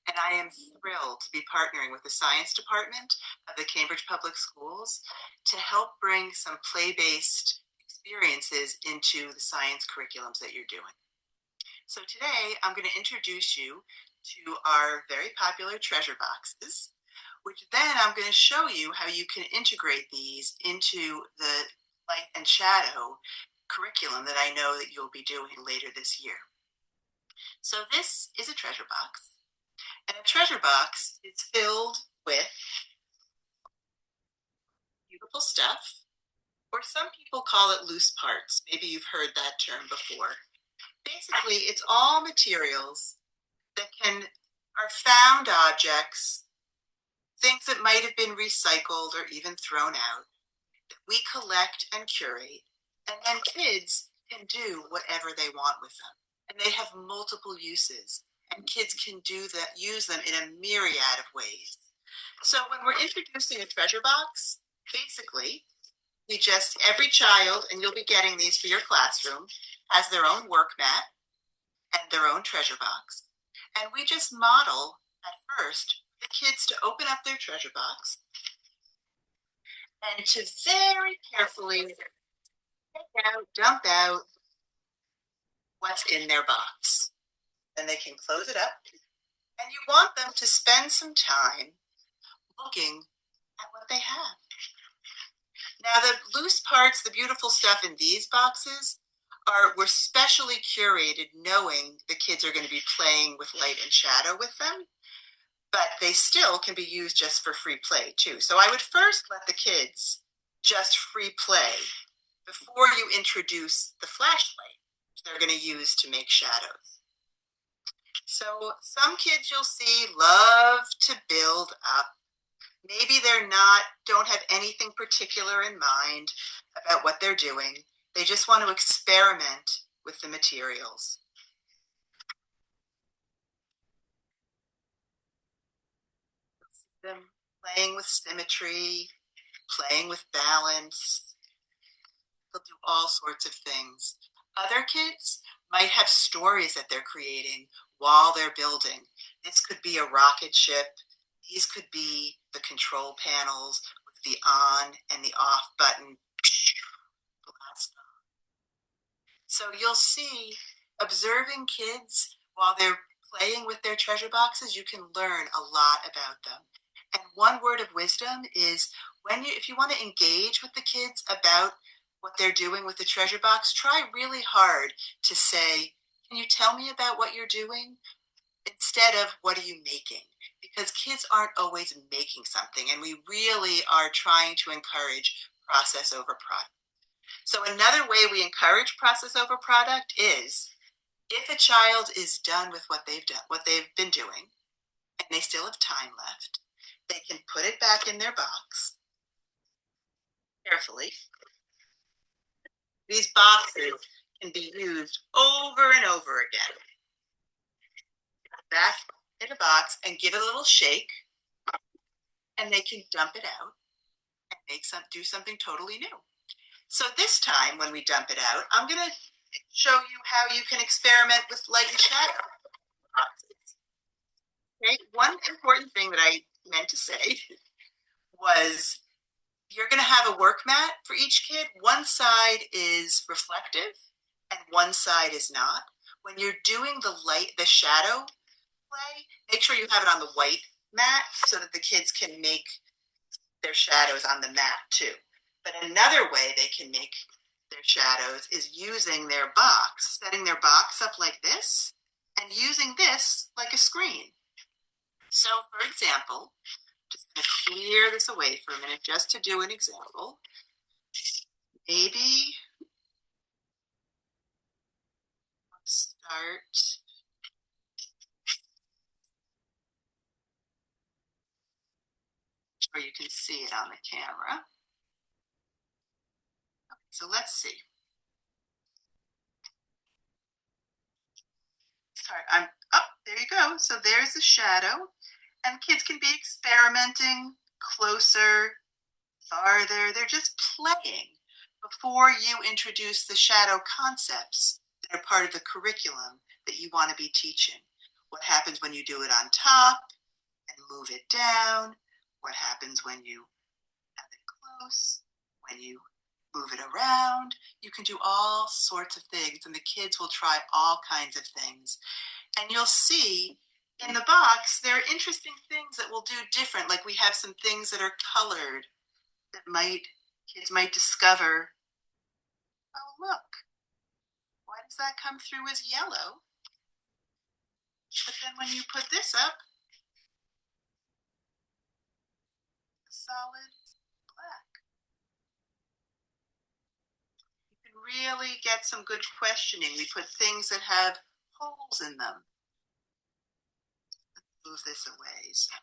And I am thrilled to be partnering with the science department of the Cambridge Public Schools to help bring some play-based experiences into the science curriculums that you're doing. So today I'm going to introduce you to our very popular treasure boxes, which then I'm going to show you how you can integrate these into the light and shadow curriculum that I know that you'll be doing later this year. So this is a treasure box. And a treasure box is filled with beautiful stuff, or some people call it loose parts. Maybe you've heard that term before. Basically, it's all materials that are found objects, things that might have been recycled or even thrown out, that we collect and curate, and then kids can do whatever they want with them. And they have multiple uses. And kids can use them in a myriad of ways. So when we're introducing a treasure box, basically, every child, and you'll be getting these for your classroom, has their own work mat and their own treasure box. And we just model at first the kids to open up their treasure box and to very carefully dump out what's in their box. Then they can close it up, and you want them to spend some time looking at what they have. Now, the loose parts, the beautiful stuff in these boxes were specially curated knowing the kids are going to be playing with light and shadow with them, but they still can be used just for free play too. So I would first let the kids just free play before you introduce the flashlight they're going to use to make shadows. So some kids you'll see love to build up. Maybe don't have anything particular in mind about what they're doing. They just want to experiment with the materials. Them playing with symmetry, playing with balance. They'll do all sorts of things. Other kids might have stories that they're creating while they're building. This could be a rocket ship. These could be the control panels with the on and the off button. So you'll see, observing kids while they're playing with their treasure boxes, you can learn a lot about them. And one word of wisdom is if you want to engage with the kids about what they're doing with the treasure box, try really hard to say, can you tell me about what you're doing? Instead of, what are you making? Because kids aren't always making something, and we really are trying to encourage process over product. So another way we encourage process over product is, if a child is done with what they've been doing, and they still have time left, they can put it back in their box carefully. These boxes can be used over and over again. Back in a box and give it a little shake, and they can dump it out and do something totally new. So this time when we dump it out, I'm going to show you how you can experiment with light and shadow boxes. Okay? One important thing that I meant to say was, You're going to have a work mat for each kid. One side is reflective and one side is not. When you're doing the shadow play, make sure you have it on the white mat so that the kids can make their shadows on the mat too. But another way they can make their shadows is using their box, setting their box up like this and using this like a screen. So for example, just going to clear this away for a minute just to do an example. Maybe start where you can see it on the camera. Okay, so let's see. Sorry, there you go. So there's the shadow, and kids can be experimenting closer, farther. They're just playing before you introduce the shadow concepts that are part of the curriculum that you want to be teaching. What happens when you do it on top and move it down? What happens when you have it close? When you move it around? You can do all sorts of things, and the kids will try all kinds of things. And you'll see in the box, there are interesting things that we'll do different. Like we have some things that are colored that kids might discover, oh, look, why does that come through as yellow? But then when you put this up, solid black. You can really get some good questioning. We put things that have holes in them. Let's move this away. So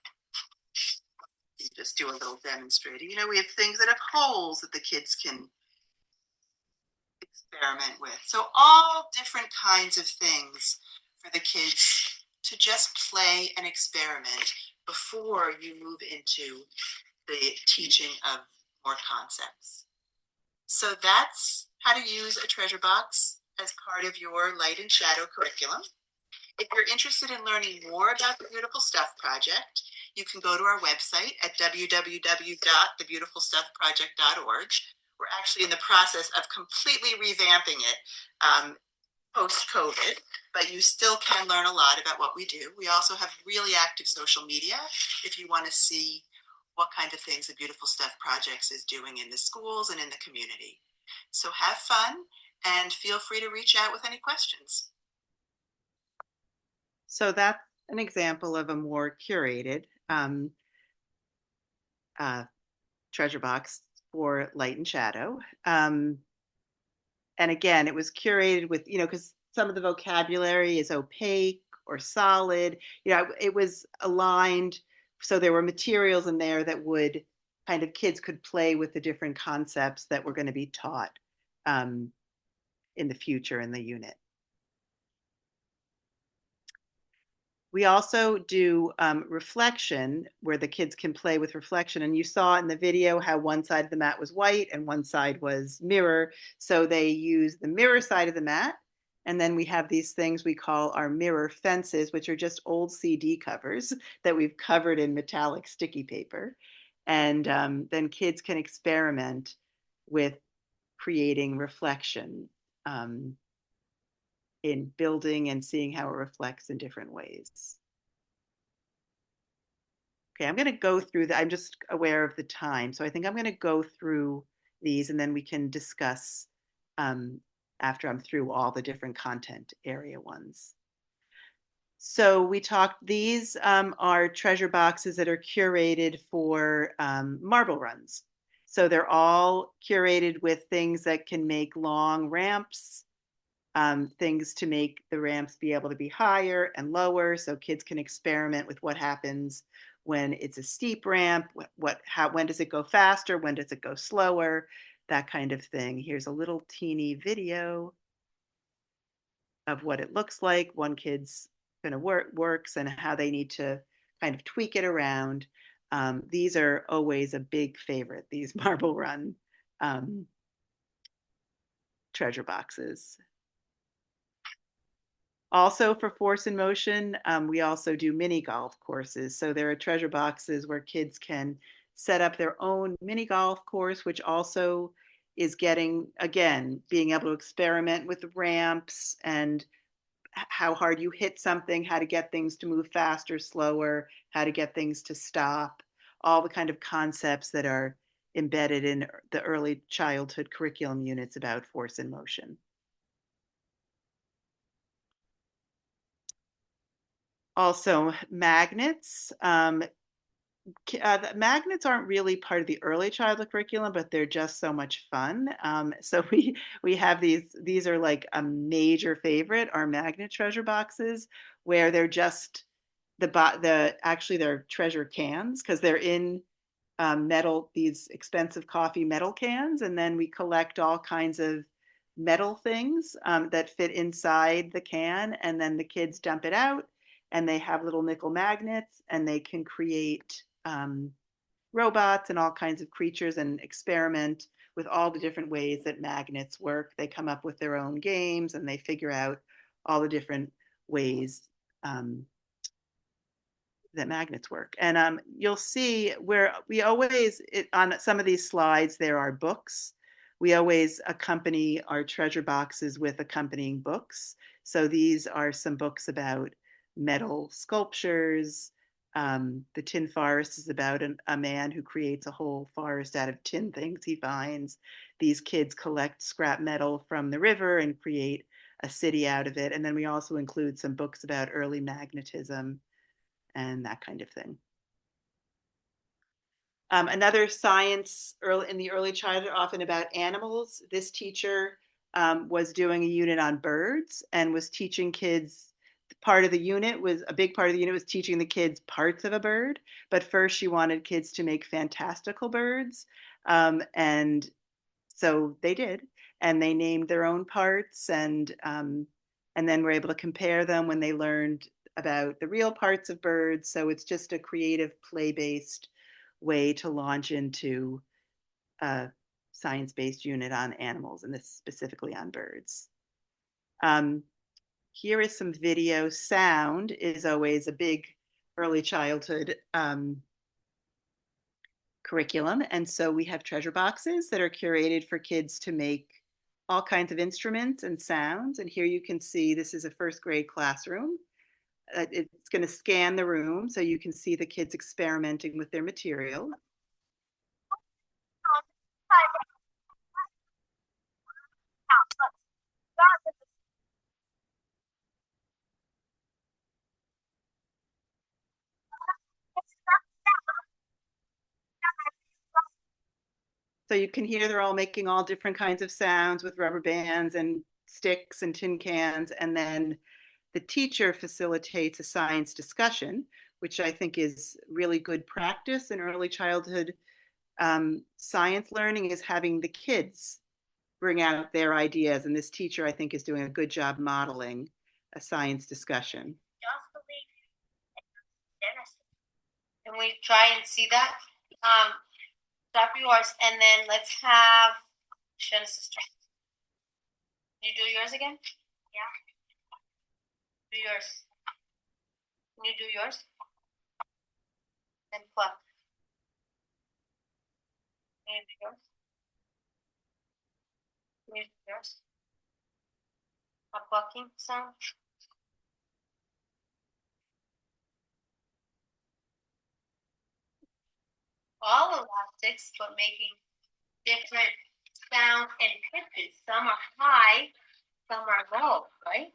you just do a little demonstrating. You know, we have things that have holes that the kids can experiment with. So all different kinds of things for the kids to just play and experiment before you move into the teaching of more concepts. So that's how to use a treasure box as part of your light and shadow curriculum. If you're interested in learning more about the Beautiful Stuff Project, you can go to our website at www.thebeautifulstuffproject.org. We're actually in the process of completely revamping it post-COVID, but you still can learn a lot about what we do. We also have really active social media if you want to see what kind of things the Beautiful Stuff Projects is doing in the schools and in the community. So have fun and feel free to reach out with any questions.
So that's an example of a more curated treasure box for light and shadow. And again, it was curated with, because some of the vocabulary is opaque or solid. It was aligned. So there were materials in there that would kind of, kids could play with the different concepts that were going to be taught in the future in the unit. We also do reflection, where the kids can play with reflection. And you saw in the video how one side of the mat was white and one side was mirror. So they use the mirror side of the mat. And then we have these things we call our mirror fences, which are just old CD covers that we've covered in metallic sticky paper. And then kids can experiment with creating reflection in building and seeing how it reflects in different ways. Okay, I'm going to go through I'm just aware of the time. So I think I'm going to go through these and then we can discuss after I'm through all the different content area ones. So we talked, these are treasure boxes that are curated for marble runs. So they're all curated with things that can make long ramps, things to make the ramps be able to be higher and lower, so kids can experiment with what happens when it's a steep ramp, when does it go faster, when does it go slower, that kind of thing. Here's a little teeny video of what it looks like. One kid's gonna works and how they need to kind of tweak it around. These are always a big favorite, these marble run treasure boxes. Also for Force in Motion, we also do mini golf courses. So there are treasure boxes where kids can set up their own mini golf course, which also is getting, again, being able to experiment with ramps and how hard you hit something, how to get things to move faster, slower, how to get things to stop, all the kind of concepts that are embedded in the early childhood curriculum units about force and motion. Also, magnets. The magnets aren't really part of the early childhood curriculum, but they're just so much fun. So we have these. These are like a major favorite. Our magnet treasure boxes, where they're just actually they're treasure cans because they're in metal, these expensive coffee metal cans, and then we collect all kinds of metal things that fit inside the can, and then the kids dump it out, and they have little nickel magnets, and they can create robots and all kinds of creatures and experiment with all the different ways that magnets work. They come up with their own games and they figure out all the different ways that magnets work. And you'll see where we always, on some of these slides, there are books. We always accompany our treasure boxes with accompanying books. So these are some books about metal sculptures. The Tin Forest is about a man who creates a whole forest out of tin things he finds. These kids collect scrap metal from the river and create a city out of it. And then we also include some books about early magnetism and that kind of thing. Another science in the early childhood, often about animals. This teacher was doing a unit on birds and was teaching kids. Part of the unit was a big part of the unit was teaching the kids parts of a bird. But first, she wanted kids to make fantastical birds, and so they did, and they named their own parts, and then were able to compare them when they learned about the real parts of birds. So it's just a creative, play-based way to launch into a science-based unit on animals, and this specifically on birds. Here is some video. Sound is always a big early childhood curriculum. And so we have treasure boxes that are curated for kids to make all kinds of instruments and sounds. And here you can see this is a first grade classroom. It's going to scan the room so you can see the kids experimenting with their material. So you can hear they're all making all different kinds of sounds with rubber bands and sticks and tin cans. And then the teacher facilitates a science discussion, which I think is really good practice in early childhood science learning, is having the kids bring out their ideas. And this teacher, I think, is doing a good job modeling a science discussion.
Can we try and see that? Stop yours, and then let's have Genesis. Can you do yours again? Yeah. Do yours. Can you do yours? And pluck. Can you do yours? Can you do yours? A plucking sound. All elastics, but making different sounds and pitches. Some are high, some are low, right?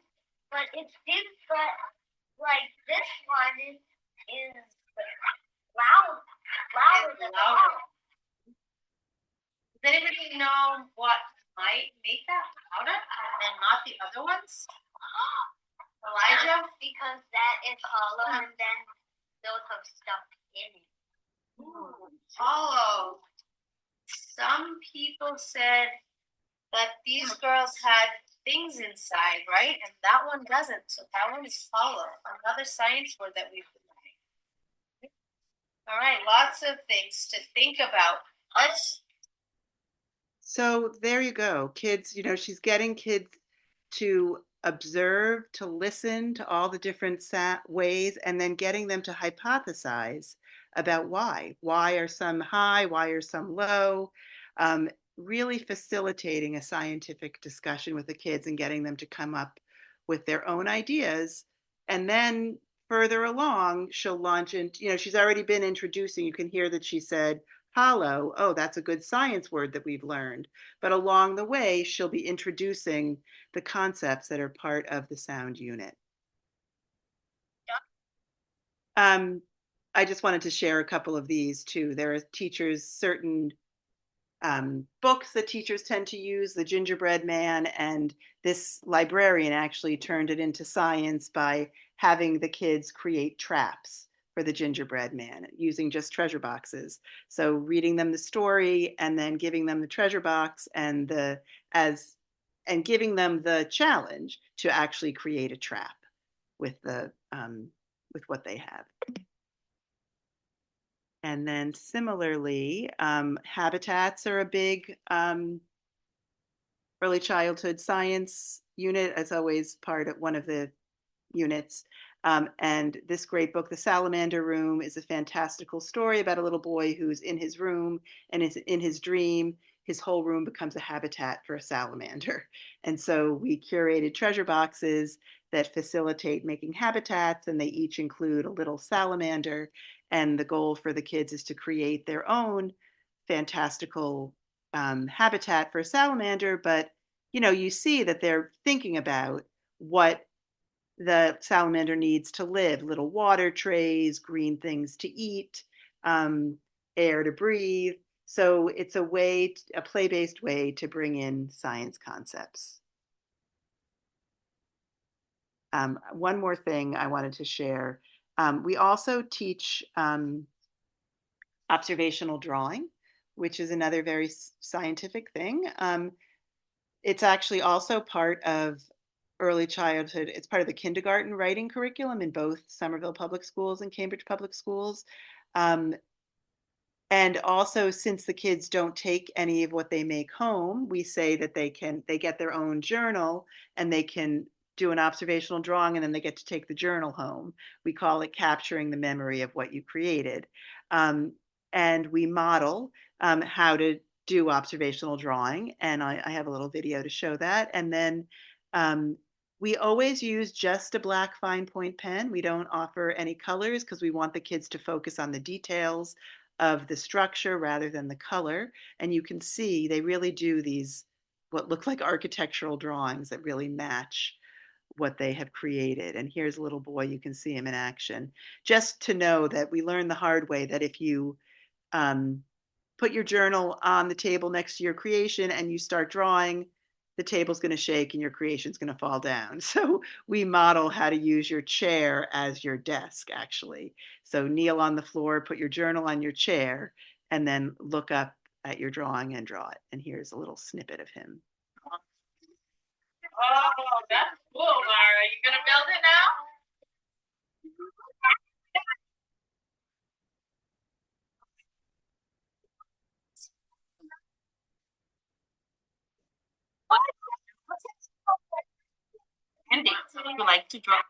But it's different. Like this one is loud, louder than the other. Does anybody know what might make that louder and not the other ones? Elijah? Because that is hollow and then those have stuff in it. Hollow. Some people said that these girls had things inside, right? And that one doesn't. So that one is hollow. Another science word that we've been learning. All right, lots of things to think about.
So there you go, kids. She's getting kids to observe, to listen to all the different ways, and then getting them to hypothesize about why are some high, why are some low, really facilitating a scientific discussion with the kids and getting them to come up with their own ideas. And then further along, she'll launch into, she's already been introducing, you can hear that she said hollow. Oh, that's a good science word that we've learned. But along the way, she'll be introducing the concepts that are part of the sound unit. I just wanted to share a couple of these too. There are teachers, certain books that teachers tend to use, The Gingerbread Man, and this librarian actually turned it into science by having the kids create traps for the gingerbread man using just treasure boxes. So reading them the story and then giving them the treasure box and giving them the challenge to actually create a trap with what they have. And then similarly, habitats are a big early childhood science unit. It's always part of one of the units. And this great book, The Salamander Room, is a fantastical story about a little boy who's in his room, and in his dream, his whole room becomes a habitat for a salamander. And so we curated treasure boxes that facilitate making habitats, and they each include a little salamander. And the goal for the kids is to create their own fantastical habitat for a salamander. But, you see that they're thinking about what the salamander needs to live: little water trays, green things to eat, air to breathe. So it's a play-based way to bring in science concepts. One more thing I wanted to share. We also teach observational drawing, which is another very scientific thing. It's actually also part of early childhood. It's part of the kindergarten writing curriculum in both Somerville Public Schools and Cambridge Public Schools. And also, since the kids don't take any of what they make home, we say that they get their own journal and they can do an observational drawing, and then they get to take the journal home. We call it capturing the memory of what you created. And we model how to do observational drawing. And I have a little video to show that. And then we always use just a black fine point pen. We don't offer any colors because we want the kids to focus on the details of the structure rather than the color. And you can see they really do these, what look like architectural drawings that really match what they have created. And here's a little boy, you can see him in action. Just to know that we learned the hard way that if you put your journal on the table next to your creation and you start drawing, the table's going to shake and your creation's going to fall down. So we model how to use your chair as your desk, actually. So kneel on the floor, put your journal on your chair, and then look up at your drawing and draw it. And here's a little snippet of him.
Oh, that's cool, Mara. You gonna build it now? Andy, you like to draw?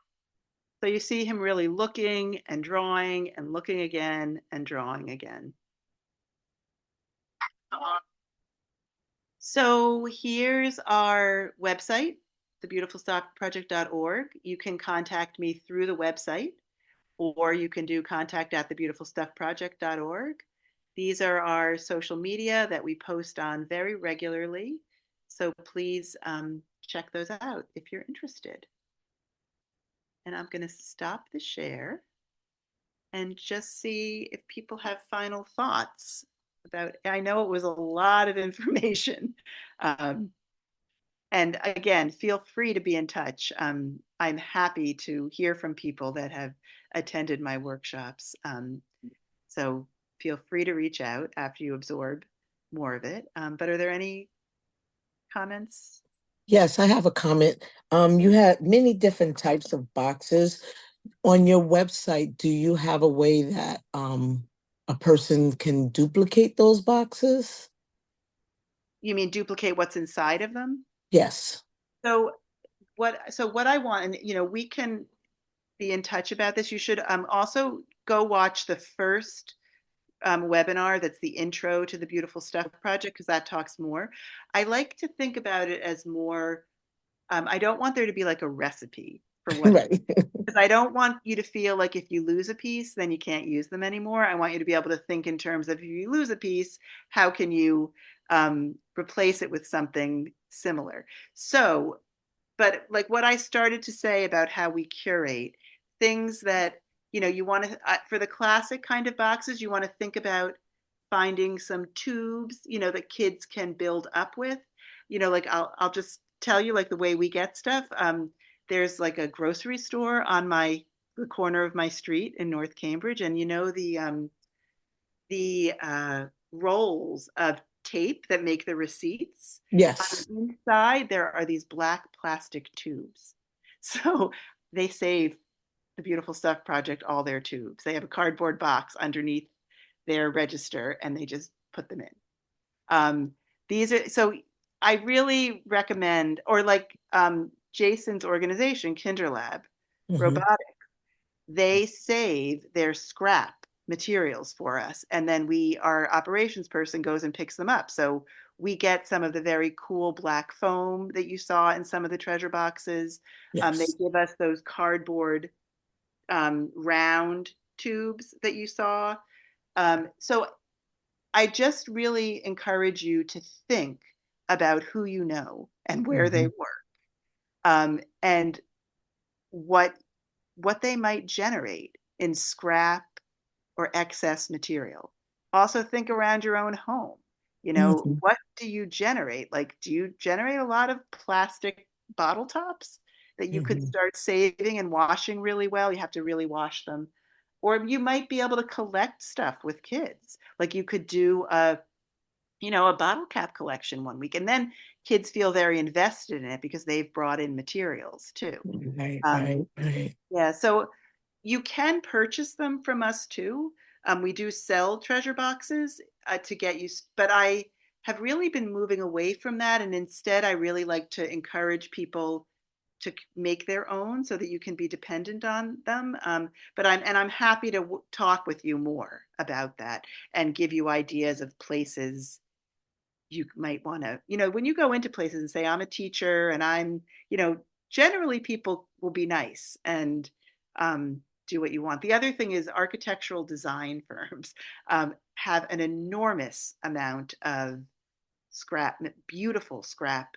So you see him really looking and drawing and looking again and drawing again. So here's our website, thebeautifulstuffproject.org. You can contact me through the website, or you can do contact@thebeautifulstuffproject.org. These are our social media that we post on very regularly. So please check those out if you're interested. And I'm going to stop the share and just see if people have final thoughts about, I know it was a lot of information. And again, feel free to be in touch. I'm happy to hear from people that have attended my workshops. So feel free to reach out after you absorb more of it. But are there any comments?
Yes, I have a comment. You had many different types of boxes. On your website, do you have a way that a person can duplicate those boxes?
You mean duplicate what's inside of them?
Yes.
So what I want, and we can be in touch about this. You should also go watch the first webinar that's the intro to the Beautiful Stuff Project, because that talks more. I like to think about it as more, I don't want there to be like a recipe for what,
Right.
because I don't want you to feel like if you lose a piece, then you can't use them anymore. I want you to be able to think in terms of if you lose a piece, how can you replace it with something similar? So, but like what I started to say about how we curate things that, you want to, for the classic kind of boxes, you want to think about finding some tubes, that kids can build up with, like I'll just tell you like the way we get stuff. There's like a grocery store on the corner of my street in North Cambridge, and the rolls of tape that make the receipts. On
Yes.
the inside, there are these black plastic tubes. So they save the Beautiful Stuff Project all their tubes. They have a cardboard box underneath their register and they just put them in. These are so I really recommend, or like Jason's organization, KinderLab
Hmm.
Robotics, they save their scrap materials for us. And then our operations person goes and picks them up. So we get some of the very cool black foam that you saw in some of the treasure boxes. They
Yes.
give us those cardboard round tubes that you saw. So I just really encourage you to think about who you know and where they
Hmm.
work, and what they might generate in scrap or excess material. Also think around your own home.
Hmm.
What do you generate? Like, do you generate a lot of plastic bottle tops that you could
Hmm.
start saving and washing really well? You have to really wash them. Or you might be able to collect stuff with kids. Like you could do a bottle cap collection one week, and then kids feel very invested in it because they've brought in materials too.
Right,
Um,
right, right.
yeah, so you can purchase them from us too. We do sell treasure boxes to get you, but I have really been moving away from that, and instead, I really like to encourage people to make their own so that you can be dependent on them. But I'm happy to talk with you more about that and give you ideas of places you might want to, when you go into places and say, I'm a teacher and you know, generally people will be nice and do what you want. The other thing is architectural design firms have an enormous amount of scrap, beautiful scrap,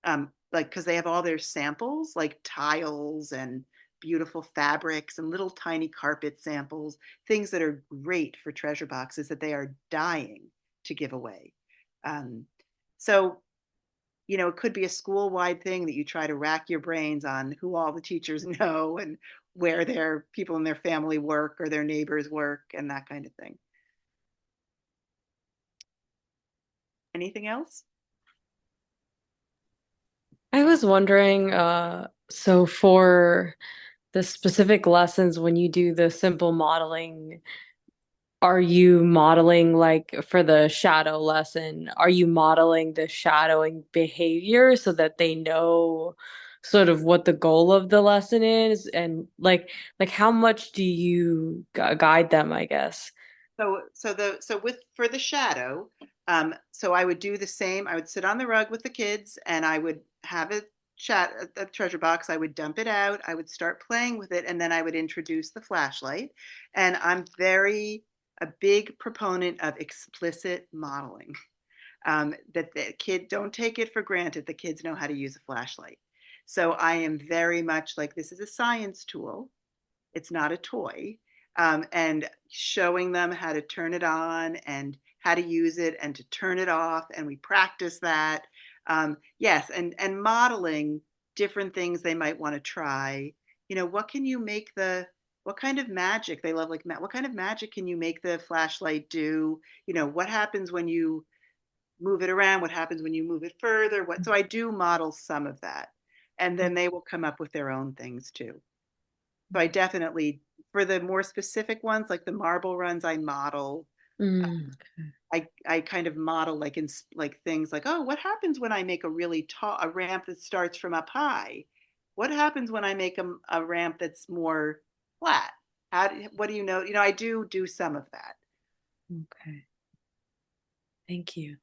like because they have all their samples, like tiles and beautiful fabrics and little tiny carpet samples, things that are great for treasure boxes that they are dying to give away. Um, so, it could be a school wide thing that you try to rack your brains on who all the teachers know and where their people in their family work or their neighbors work and that kind of thing. Anything else?
I was wondering, so for the specific lessons when you do the simple modeling, are you modeling like for the shadow lesson, are you modeling the shadowing behavior so that they know sort of what the goal of the lesson is and like how much do you guide them, I guess?
So with for the shadow, so I would do the same. I would sit on the rug with the kids, and I would have a treasure box. I would dump it out. I would start playing with it, and then I would introduce the flashlight. And I'm a big proponent of explicit modeling. That the kid don't take it for granted. The kids know how to use a flashlight. So I am very much like this is a science tool. It's not a toy. And showing them how to turn it on and how to use it and to turn it off. And we practice that. Yes, and modeling different things they might want to try. What can you make what kind of magic they love? Like, what kind of magic can you make the flashlight do? What happens when you move it around? What happens when you move it further? So I do model some of that. And then they will come up with their own things too. So I definitely, for the more specific ones, like the marble runs, I model.
Mm.
I kind of model like in like things like, oh, what happens when I make a really tall a ramp that starts from up high? What happens when I make a ramp that's more flat? What do you know? I do some of that.
Okay. Thank you.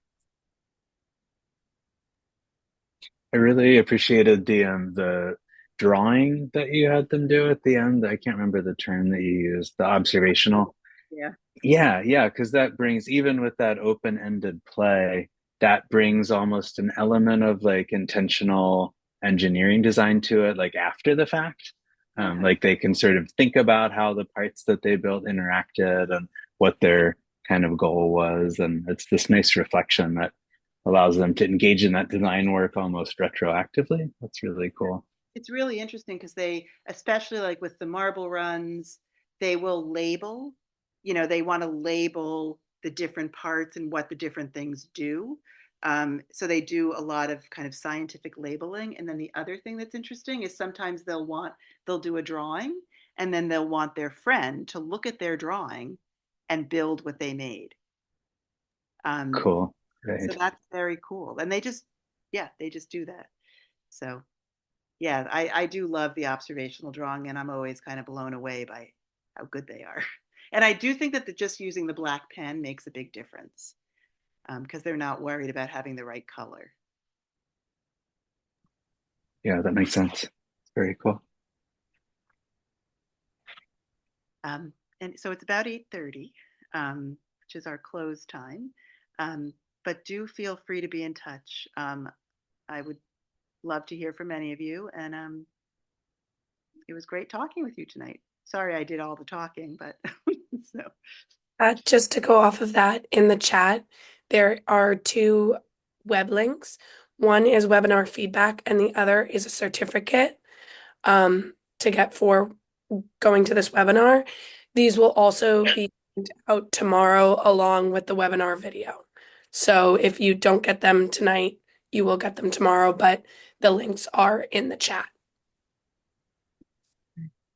I really appreciated the drawing that you had them do at the end. I can't remember the term that you used, the observational.
Yeah.
Yeah, because that brings, even with that open-ended play, that brings almost an element of like intentional engineering design to it, like after the fact. Like they can sort of think about how the parts that they built interacted and what their kind of goal was. And it's this nice reflection that allows them to engage in that design work almost retroactively. That's really cool.
It's really interesting because they, especially like with the marble runs, they will label, they want to label the different parts and what the different things do. So they do a lot of kind of scientific labeling. And then the other thing that's interesting is sometimes they'll do a drawing and then they'll want their friend to look at their drawing and build what they made.
Cool.
So
Right.
that's very cool. And they just do that. So yeah, I do love the observational drawing, and I'm always kind of blown away by how good they are. And I do think that just using the black pen makes a big difference because they're not worried about having the right color.
Yeah, that makes sense. Very cool.
And so it's about 8:30, which is our close time. But do feel free to be in touch. I would love to hear from any of you, and it was great talking with you tonight. Sorry I did all the talking, but so.
Just to go off of that, in the chat, there are two web links. One is webinar feedback, and the other is a certificate to get for going to this webinar. These will also be out tomorrow along with the webinar video. So if you don't get them tonight, you will get them tomorrow, but the links are in the chat.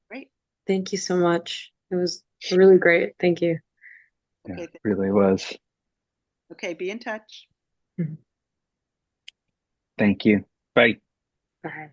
Great.
Thank you so much. It was really great. Thank you.
Yeah,
Okay.
it really was.
Okay, be in touch.
Thank you. Bye.
Bye.